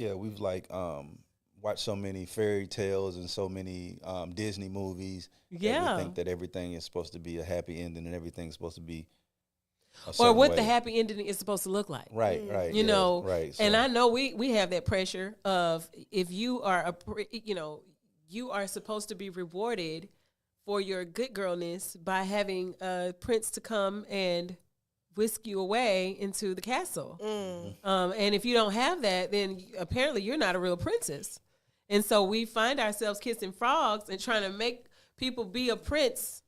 Right. We've like watched so many fairy tales and so many Disney movies. Yeah, we think that everything is supposed to be a happy ending and everything's supposed to be or what way. The happy ending is supposed to look like. Right, right. You know, right. So. And I know we have that pressure of if you are you are supposed to be rewarded for your good girlness by having a prince to come and whisk you away into the castle. And if you don't have that, then apparently you're not a real princess. And so we find ourselves kissing frogs and trying to make people be a prince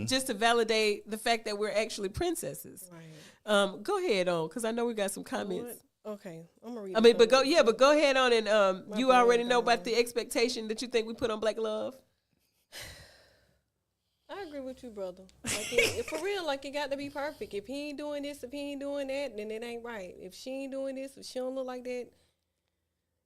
just to validate the fact that we're actually princesses. Right. Go ahead on, because I know we got some comments. Okay, I'm gonna read. I mean, but go ahead on and you already know about the expectation that you think we put on Black love. I agree with you, brother. Like for real, like it got to be perfect. If he ain't doing this, if he ain't doing that, then it ain't right. If she ain't doing this, if she don't look like that,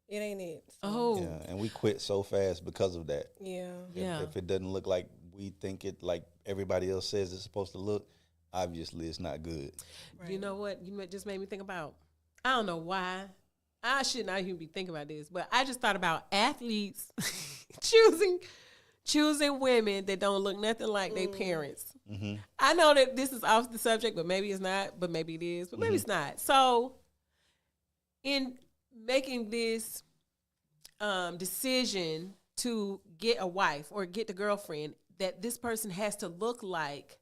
it ain't it. So. Yeah, and we quit so fast because of that. Yeah. If it doesn't look like we think it, like everybody else says it's supposed to look, obviously it's not good. Right. You know what? You just made me think about. I don't know why. I should not even be thinking about this, but I just thought about athletes choosing women that don't look nothing like their parents. I know that this is off the subject, but maybe it's not, but maybe it is, but maybe it's not. So in making this decision to get a wife or get the girlfriend, that this person has to look like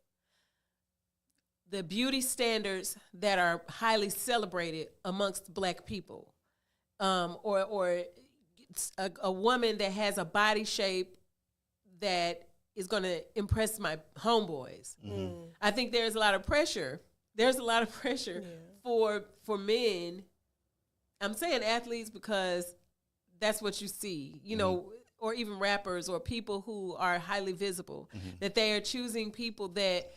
the beauty standards that are highly celebrated amongst Black people, or a woman that has a body shape that is going to impress my homeboys. I think there's a lot of pressure. There's a lot of pressure for men. I'm saying athletes because that's what you see, you know, or even rappers or people who are highly visible, that they are choosing people that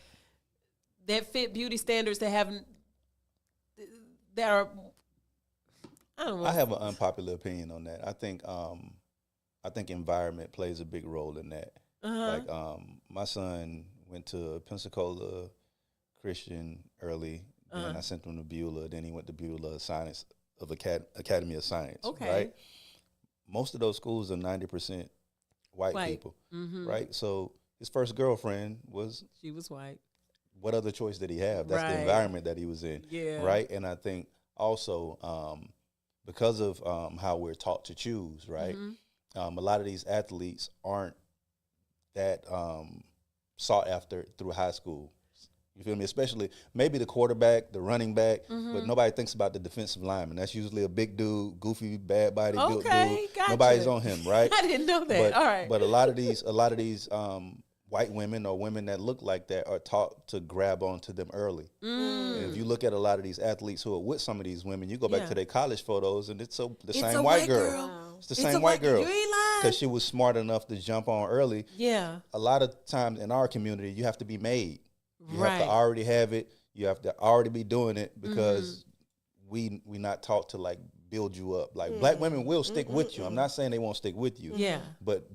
fit beauty standards that are, I don't know. I have an unpopular opinion on that. I think environment plays a big role in that. Like my son went to Pensacola Christian early, then I sent him to Beulah, then he went to Beulah Science of Academy of Science. Okay. Right? Most of those schools are 90% white people, right? So his first girlfriend she was white. What other choice did he have? That's the environment that he was in, right? And I think also because of how we're taught to choose, right? A lot of these athletes aren't that sought after through high school. You feel me? Especially maybe the quarterback, the running back, but nobody thinks about the defensive lineman. That's usually a big dude, goofy, bad body dude. Gotcha. Nobody's on him, right? I didn't know that. All right. But a lot of these white women or women that look like that are taught to grab onto them early. And if you look at a lot of these athletes who are with some of these women, you go back to their college photos and it's the same white girl. Wow. It's the same white girl. You ain't lying. Because she was smart enough to jump on early. Yeah. A lot of times in our community, you have to be made. You have to already have it. You have to already be doing it because we not taught to like build you up. Like Black women will stick with you. I'm not saying they won't stick with you. Yeah. But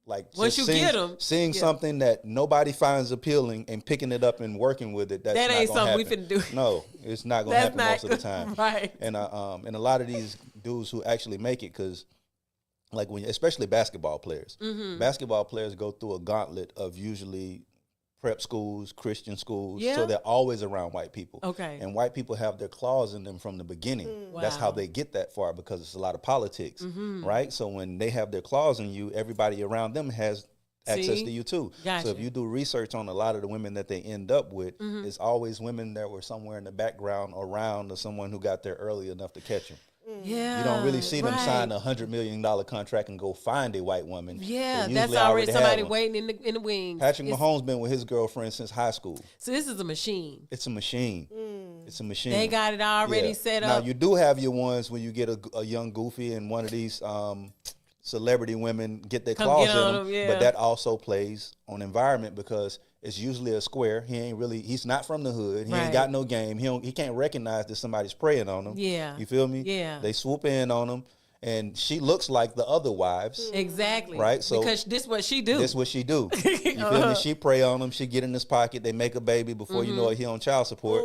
like Once just you seeing, get 'em, seeing yeah. something that nobody finds appealing and picking it up and working with it, that's That not ain't gonna something we happen. finna do. No, it's not gonna happen most of the time. Right. And a lot of these dudes who actually make it, because like when, especially basketball players, Mm-hmm. basketball players go through a gauntlet of usually prep schools, Christian schools, Yeah. so they're always around white people. Okay. And white people have their claws in them from the beginning. That's how Wow. they get that far, because it's a lot of politics, Mm-hmm. right? So when they have their claws in you, everybody around them has access See? to you too. Gotcha. So if you do research on a lot of the women that they end up with, Mm-hmm. it's always women that were somewhere in the background around, or someone who got there early enough to catch them. Yeah. You don't really see them right. sign $100 million contract and go find a white woman. Yeah, They that's usually already have somebody them. waiting in the wings. Patrick It's- Mahomes been with his girlfriend since high school. So this is a machine. It's a machine. It's a machine. They got it already Yeah. set Now up. you do have your ones when you get a young goofy and one of these celebrity women get their Come claws get in on them, them, yeah. but that also plays on environment, because it's usually a square. He's not from the hood. He Right. ain't got no game. He can't recognize that somebody's preying on him. Yeah. You feel me? Yeah. They swoop in on him, and she looks like the other wives. Exactly. Right, so because this what she do. This what she do. You feel me? She prey on him. She get in his pocket. They make a baby. Before you know it, he on child support,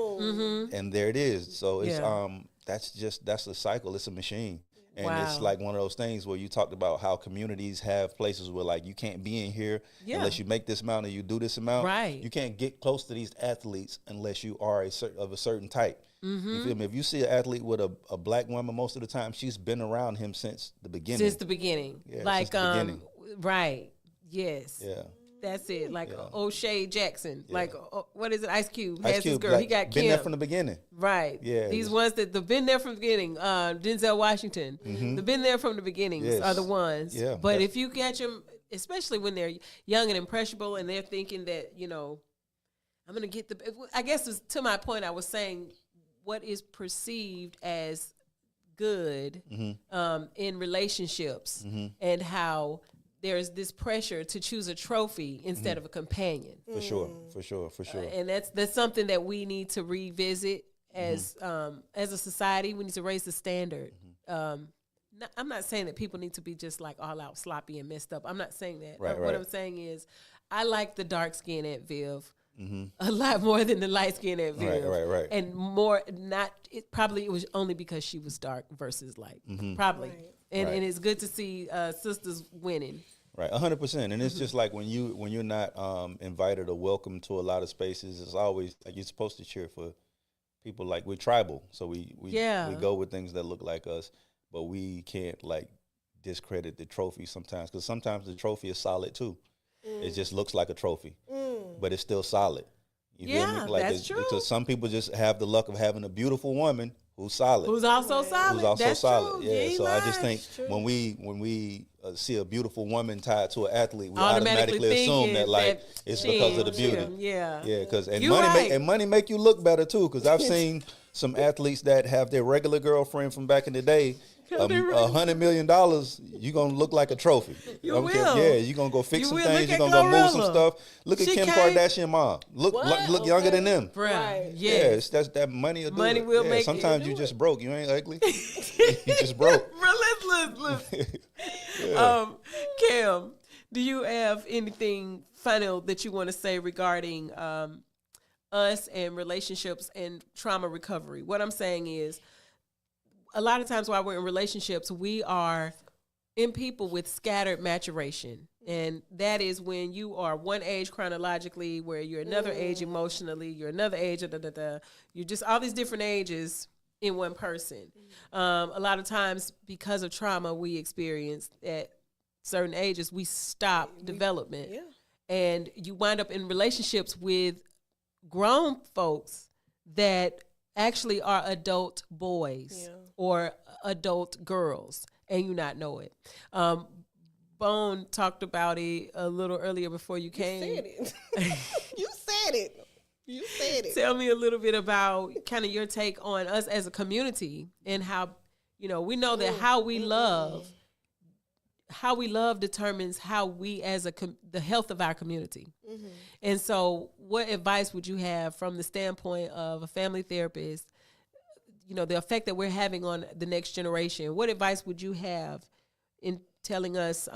and there it is. So it's Yeah. that's a cycle. It's a machine, and it's Wow. like one of those things where you talked about how communities have places where like you can't be in here Yeah. unless you make this amount or you do this amount. Right. You can't get close to these athletes unless you are of a certain type. You feel me? If you see an athlete with a black woman, most of the time she's been around him since the beginning. Since the beginning. Yeah, like since the beginning. right. Yes. Yeah. That's it. Like Yeah. O'Shea Jackson. Like what is it? Ice Cube Ice has his Cube, girl. like, He got been Kim. there from the beginning. Right. Yeah, These it's- ones that have been there from the beginning. Denzel Washington. They've been there from the beginning Yes. are the ones. Yeah, But that's- if you catch them, especially when they're young and impressionable and they're thinking that, I'm going to get I guess it's to my point I was saying what is perceived as good in relationships and how there's this pressure to choose a trophy instead of a companion. For sure, for sure, for sure. And that's something that we need to revisit as a society. We need to raise the standard. I'm not saying that people need to be just like all out sloppy and messed up. I'm not saying that. Right, What right. I'm saying is, I like the dark skin at Viv a lot more than the light skin at Viv. Right. And more not. It was only because she was dark versus light. Probably. Right. And Right. it's good to see sisters winning. Right, 100%. And it's just like when you're not invited or welcome to a lot of spaces, it's always like you're supposed to cheer for people. Like we're tribal, so we Yeah. go with things that look like us, but we can't like discredit the trophy sometimes, because sometimes the trophy is solid too. It just looks like a trophy, but it's still solid. You feel Yeah, me? Like that's true. Because some people just have the luck of having a beautiful woman who's solid. Who's also solid. Who's also That's solid. True. Yeah. You So ain't I just lying. think when we see a beautiful woman tied to an athlete, we Automatically automatically assume thinking that like that it's she because of the ain't beauty. him. Yeah. Yeah, because You money right. money make you look better too. Because I've seen some athletes that have their regular girlfriend from back in the day. $100 million, you gonna look like a trophy. You I'm will. Yeah, you gonna go fix You some will. things. Look You at gonna go move some Glorilla. stuff. Look at She Kim came- Kardashian mom. Look What? younger than Okay. them. Bruh. Right. Yeah, Yes. it's that money will do Money it. will Yeah, make it. sometimes Do you it. just broke. You ain't ugly. You just broke. Bro, let's. Cam, do you have anything final that you want to say regarding us and relationships and trauma recovery? What I'm saying is, a lot of times while we're in relationships, we are in people with scattered maturation. And that is when you are one age chronologically, where you're another age emotionally, you're another age, you're just all these different ages in one person. A lot of times because of trauma we experience at certain ages, we stop development. Yeah. And you wind up in relationships with grown folks that actually are adult boys Yeah. or adult girls, and you not know it. Bone talked about it a little earlier before you came. Said it. You said it. You said it. Tell me a little bit about kind of your take on us as a community and how, we know that how we love determines how we as the health of our community. And so what advice would you have from the standpoint of a family therapist, the effect that we're having on the next generation? What advice would you have in telling us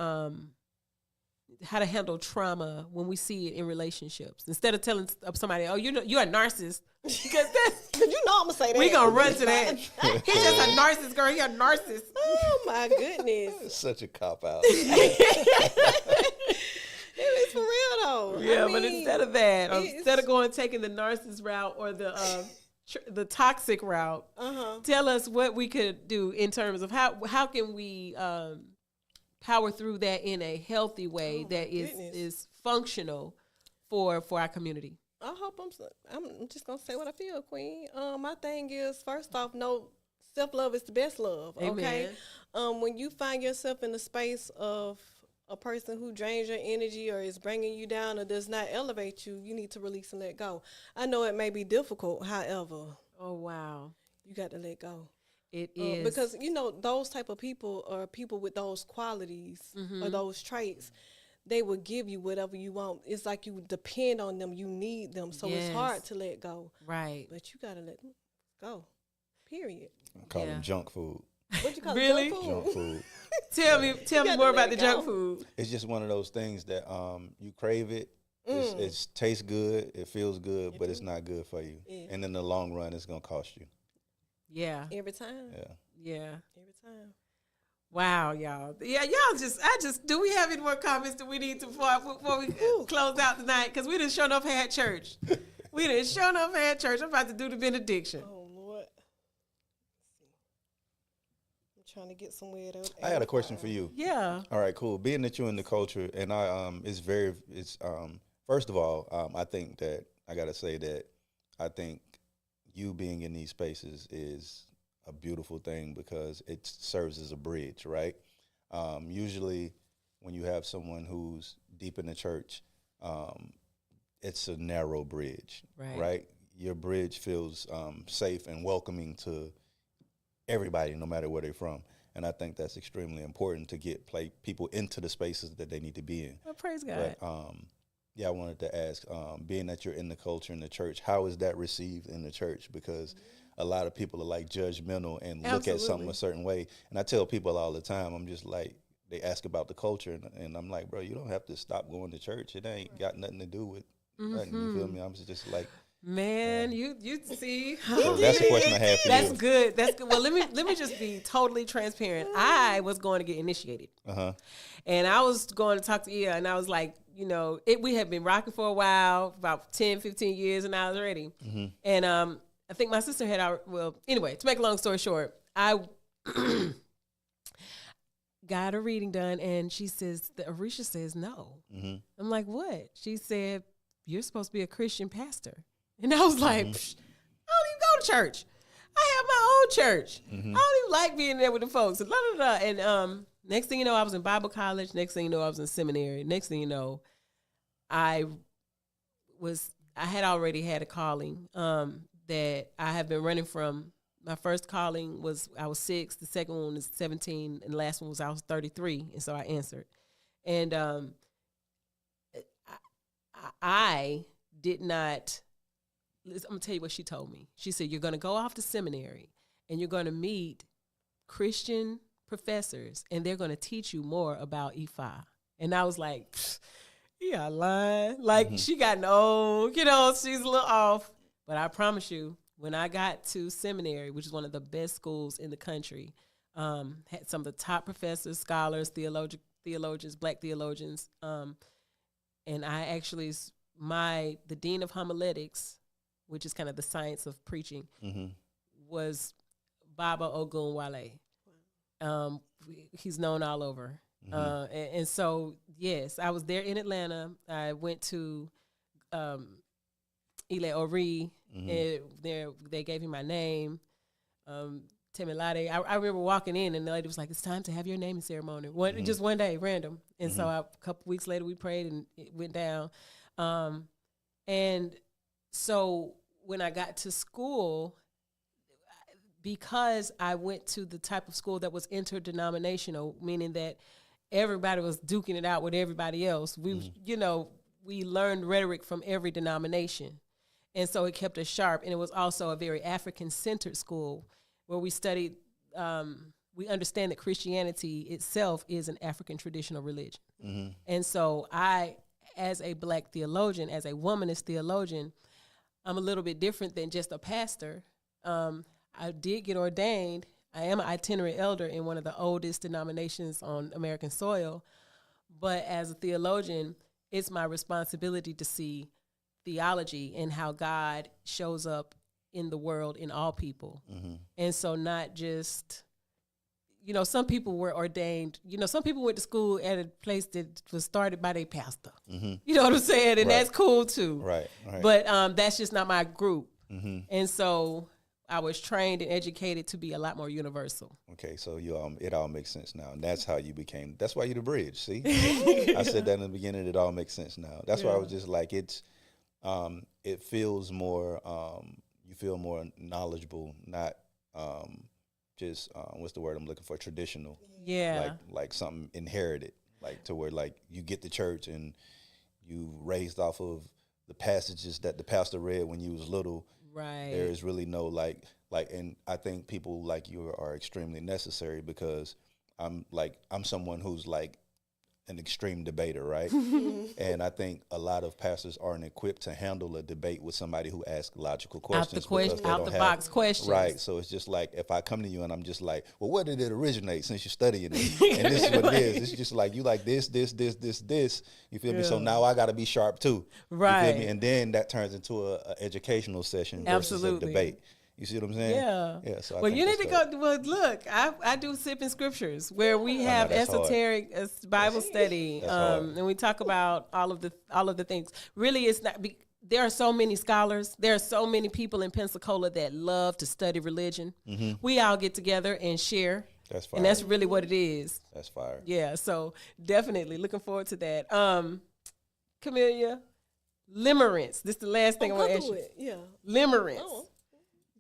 how to handle trauma when we see it in relationships. Instead of telling somebody, oh, you're a narcissist. Because you know I'm gonna say that. We gonna run to that. He's just a narcissist, girl. He a narcissist. Oh my goodness. It's such a cop out. It is for real though. Yeah, I but mean, instead of that, instead of taking the narcissist route or the toxic route, tell us what we could do in terms of how can we power through that in a healthy way that is functional for our community. I hope I'm just gonna say what I feel, Queen. My thing is, first off, no, self-love is the best love. Okay. Amen. When you find yourself in the space of a person who drains your energy or is bringing you down or does not elevate you, you need to release and let go. I know it may be difficult, however. Oh wow. You got to let go. It is. Because those type of people are people with those qualities or those traits. They will give you whatever you want. It's like you depend on them. You need them. So it's hard to let go. Right. But you got to let them go. Period. I call them junk food. What you call Really? it? Junk Junk food? food. Tell me more about the junk food. It's just one of those things that you crave it. It tastes good. It feels good, but it's not good for you. Yeah. And in the long run, it's going to cost you. Yeah. Every time. Yeah. Every time. Wow, y'all. Yeah, do we have any more comments that we need to before we close out tonight? Because we didn't show enough had church. I'm about to do the benediction. Oh, Lord. I'm trying to get somewhere to. I had a question for you. Yeah. All right, cool. Being that you're in the culture, and first of all, I think that I got to say that I think you being in these spaces is a beautiful thing because it serves as a bridge, right? Usually when you have someone who's deep in the church, it's a narrow bridge, right? Your bridge feels safe and welcoming to everybody, no matter where they're from. And I think that's extremely important to get people into the spaces that they need to be in. Well, praise God. But, I wanted to ask, being that you're in the culture in the church, how is that received in the church? Because a lot of people are like judgmental and look at something a certain way. And I tell people all the time, I'm just like, they ask about the culture and I'm like, bro, you don't have to stop going to church. It ain't got nothing to do with nothing. You feel me? I'm just like, man, you see. So that's the question I have for you. That's good. That's good. Well, let me just be totally transparent. I was going to get initiated. And I was going to talk to Ia and I was like, we had been rocking for a while, about 10, 15 years, and I was ready. And I think my sister had anyway, to make a long story short, I got a reading done, and she says, Arisha says no. I'm like, what? She said, you're supposed to be a Christian pastor. And I was like, I don't even go to church. I have my own church. I don't even like being there with the folks. And next thing you know, I was in Bible college. Next thing you know, I was in seminary. Next thing you know, I had already had a calling that I have been running from. My first calling was I was 6. The second one was 17. And the last one was I was 33. And so I answered. And I did not, I'm going to tell you what she told me. She said, you're going to go off to seminary and you're going to meet Christian professors and they're going to teach you more about Ifa. And I was like, yeah, lying. Like she got no, she's a little off. But I promise you, when I got to seminary, which is one of the best schools in the country, had some of the top professors, scholars, theologians, black theologians. And I actually, the dean of homiletics, which is kind of the science of preaching, was Baba Ogunwale. He's known all over. And so, yes, I was there in Atlanta. I went to Ile Ori, and they gave me my name, Temilade. I remember walking in, and the lady was like, it's time to have your naming ceremony. Just one day, random. And so a couple weeks later, we prayed, and it went down. And so when I got to school, because I went to the type of school that was interdenominational, meaning that everybody was duking it out with everybody else. We learned rhetoric from every denomination. And so it kept us sharp. And it was also a very African-centered school where we studied we understand that Christianity itself is an African traditional religion. And so I, as a Black theologian, as a womanist theologian, I'm a little bit different than just a pastor. I did get ordained. I am an itinerant elder in one of the oldest denominations on American soil. But as a theologian, it's my responsibility to see theology and how God shows up in the world in all people. And so not just, some people were ordained, some people went to school at a place that was started by their pastor. You know what I'm saying? And that's cool too. Right. But that's just not my group. And so I was trained and educated to be a lot more universal. Okay, so it all makes sense now. And that's how you became, that's why you're the bridge, see? I said that in the beginning, it all makes sense now. That's why I was just like, it feels more, you feel more knowledgeable, not just, what's the word I'm looking for, traditional. Yeah. Like something inherited, like to where like you get to church and you raised off of the passages that the pastor read when you was little. Right. There is really no like, and I think people like you are extremely necessary because I'm someone who's like an extreme debater, right? And I think a lot of pastors aren't equipped to handle a debate with somebody who asks logical questions. Out the box questions. Right. So it's just like if I come to you and I'm just like, well, where did it originate since you're studying it? And this is what it is. It's just like you like this. You feel me? So now I got to be sharp too. Right. You feel me? And then that turns into a educational session versus a debate. You see what I'm saying? Yeah. Yeah. So well, you need to go. Well, look, I do Sipping Scriptures where we have esoteric Bible study, and we talk about all of the things. Really, it's not. There are so many scholars. There are so many people in Pensacola that love to study religion. We all get together and share. That's fire. And that's really what it is. That's fire. Yeah. So definitely looking forward to that. Camellia, limerence. This is the last thing I want to ask you. Yeah. Limerence. Oh.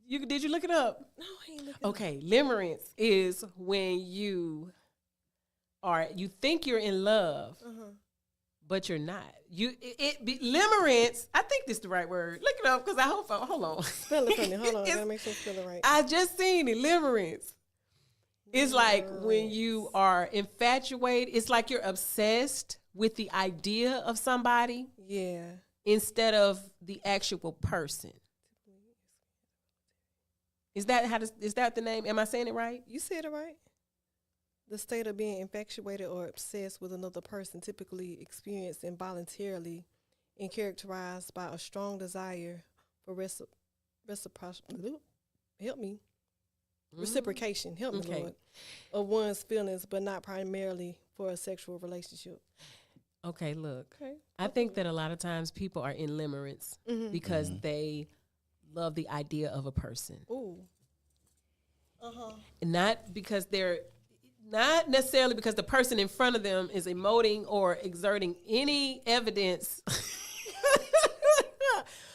Did you look it up? No, I ain't looking. Okay, limerence is when you think you're in love, but you're not. Limerence. I think this is the right word. Look it up because hold on. Spell it for me. Hold on, I gotta make sure I spell it right. I just seen it. Limerence. It's like when you are infatuated. It's like you're obsessed with the idea of somebody. Yeah. Instead of the actual person. Is that the name? Am I saying it right? You said it right. The state of being infatuated or obsessed with another person, typically experienced involuntarily and characterized by a strong desire for reciprocation. Help me. Reciprocation. Help me, Lord. Of one's feelings, but not primarily for a sexual relationship. Okay, look. Okay. I think that a lot of times people are in limerence because they love the idea of a person. Ooh. Not necessarily because the person in front of them is emoting or exerting any evidence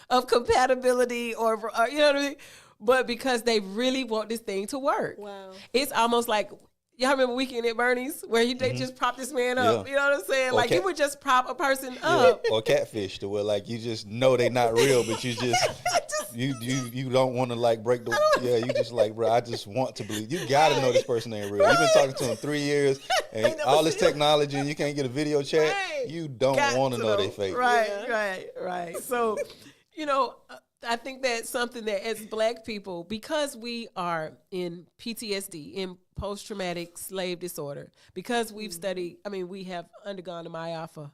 of compatibility or you know what I mean? But because they really want this thing to work. Wow. It's almost like, y'all remember Weekend at Bernie's where they just prop this man up? Yeah. You know what I'm saying? Like you would just prop a person up. Or catfish to where like you just know they're not real, but you just you don't want to like break the you just like, bro, I just want to believe. You gotta know this person ain't real. You've been talking to him 3 years and all this technology and you can't get a video chat. Right. You don't want to know they fake. Right. So, I think that's something that as Black people, because we are in PTSD, in post-traumatic slave disorder, because we've studied, we have undergone the MIAFA,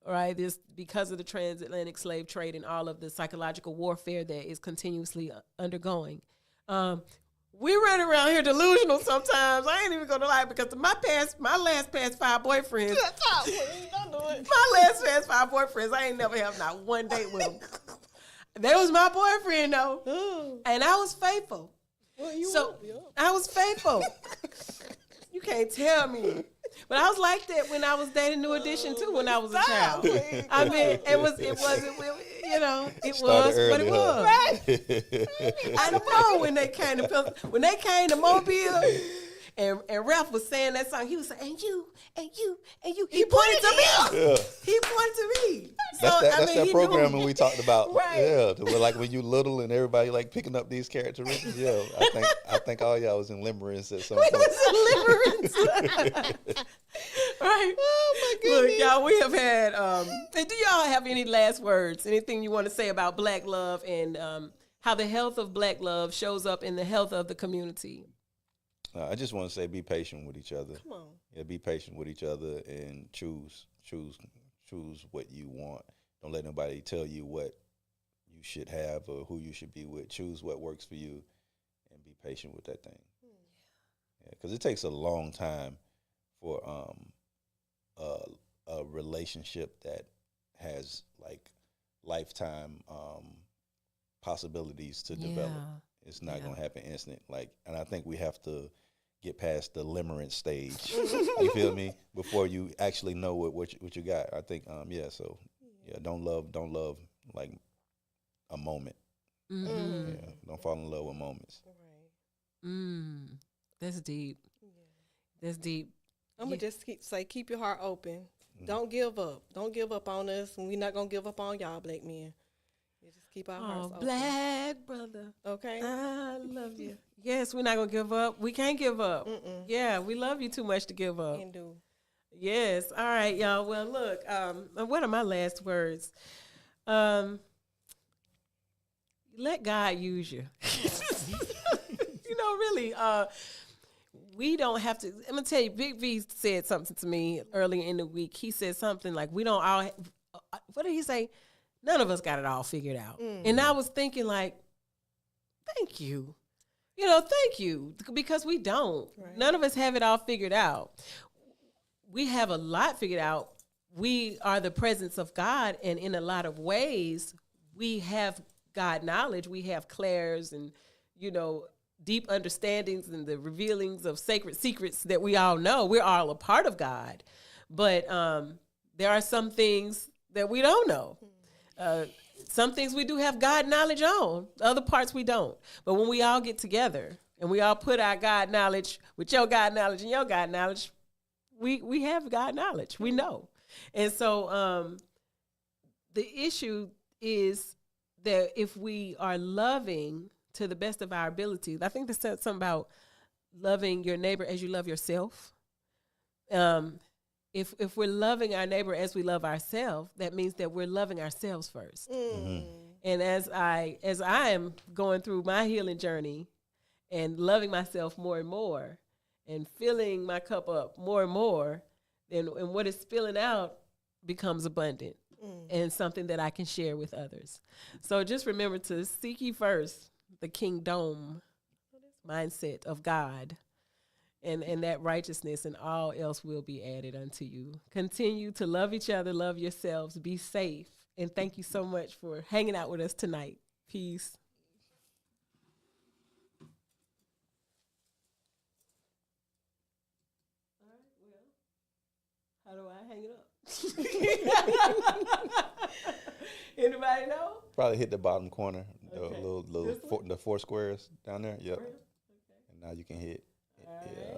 right? Because of the transatlantic slave trade and all of the psychological warfare that is continuously undergoing. We run around here delusional sometimes. I ain't even gonna lie, because my last past 5 boyfriends. My last past 5 boyfriends, I ain't never have not one date with them. That was my boyfriend though, and I was faithful. Well, I was faithful. You can't tell me. But I was like that when I was dating New Edition too. When I was a child, it was what it was. Right. I know when they came to Mobile, And Ralph was saying that song. He was saying, and you, and you, and you. He pointed to me. Yeah. He pointed to me. That's that programming we talked about. Right. Yeah, where, like when you little and everybody like picking up these characteristics. Yeah, I think all y'all was in limerence at some point. Right. Oh my goodness. Look, y'all, we have had. Do y'all have any last words? Anything you want to say about Black love and how the health of Black love shows up in the health of the community? I just want to say, be patient with each other. Come on. Yeah, be patient with each other and choose what you want. Don't let nobody tell you what you should have or who you should be with. Choose what works for you, and be patient with that thing. Yeah, because it takes a long time for a relationship that has like lifetime possibilities to develop. It's not going to happen instant. Like, and I think we have to get past the limerence stage. You feel me? Before you actually know what you got. I think So don't love like a moment. Mm-hmm. Yeah, don't fall in love with moments. Right. That's deep. Yeah. That's deep. I'm gonna just keep your heart open. Don't give up. Don't give up on us, and we're not gonna give up on y'all, Black men. You just keep our hearts open. Black brother. Okay. I love you. Yes, we're not gonna give up. We can't give up. Yeah, we love you too much to give up. Can do. Yes. All right, y'all. Well, look. What are my last words? Let God use you. Really. We don't have to. I'm gonna tell you. Big V said something to me earlier in the week. He said something like, "We don't all." What did he say? None of us got it all figured out. And I was thinking, like, thank you. Thank you, because we don't. Right. None of us have it all figured out. We have a lot figured out. We are the presence of God, and in a lot of ways, we have God knowledge. We have clairs and, deep understandings and the revealings of sacred secrets that we all know. We're all a part of God. But there are some things that we don't know. Some things we do have God knowledge on. Other parts we don't. But when we all get together and we all put our God knowledge with your God knowledge and your God knowledge, we have God knowledge. We know. And so the issue is that if we are loving to the best of our abilities, I think this says something about loving your neighbor as you love yourself. If we're loving our neighbor as we love ourselves, that means that we're loving ourselves first. And as I am going through my healing journey and loving myself more and more and filling my cup up more and more, and what is spilling out becomes abundant and something that I can share with others. So just remember to seek ye first the kingdom mindset of God and that righteousness, and all else will be added unto you. Continue to love each other, love yourselves, be safe, and thank you so much for hanging out with us tonight. Peace. All right, well, how do I hang it up? Anybody know? Probably hit the bottom corner, Okay. the four squares down there. Yep. Okay. And now you can hit. All Yeah.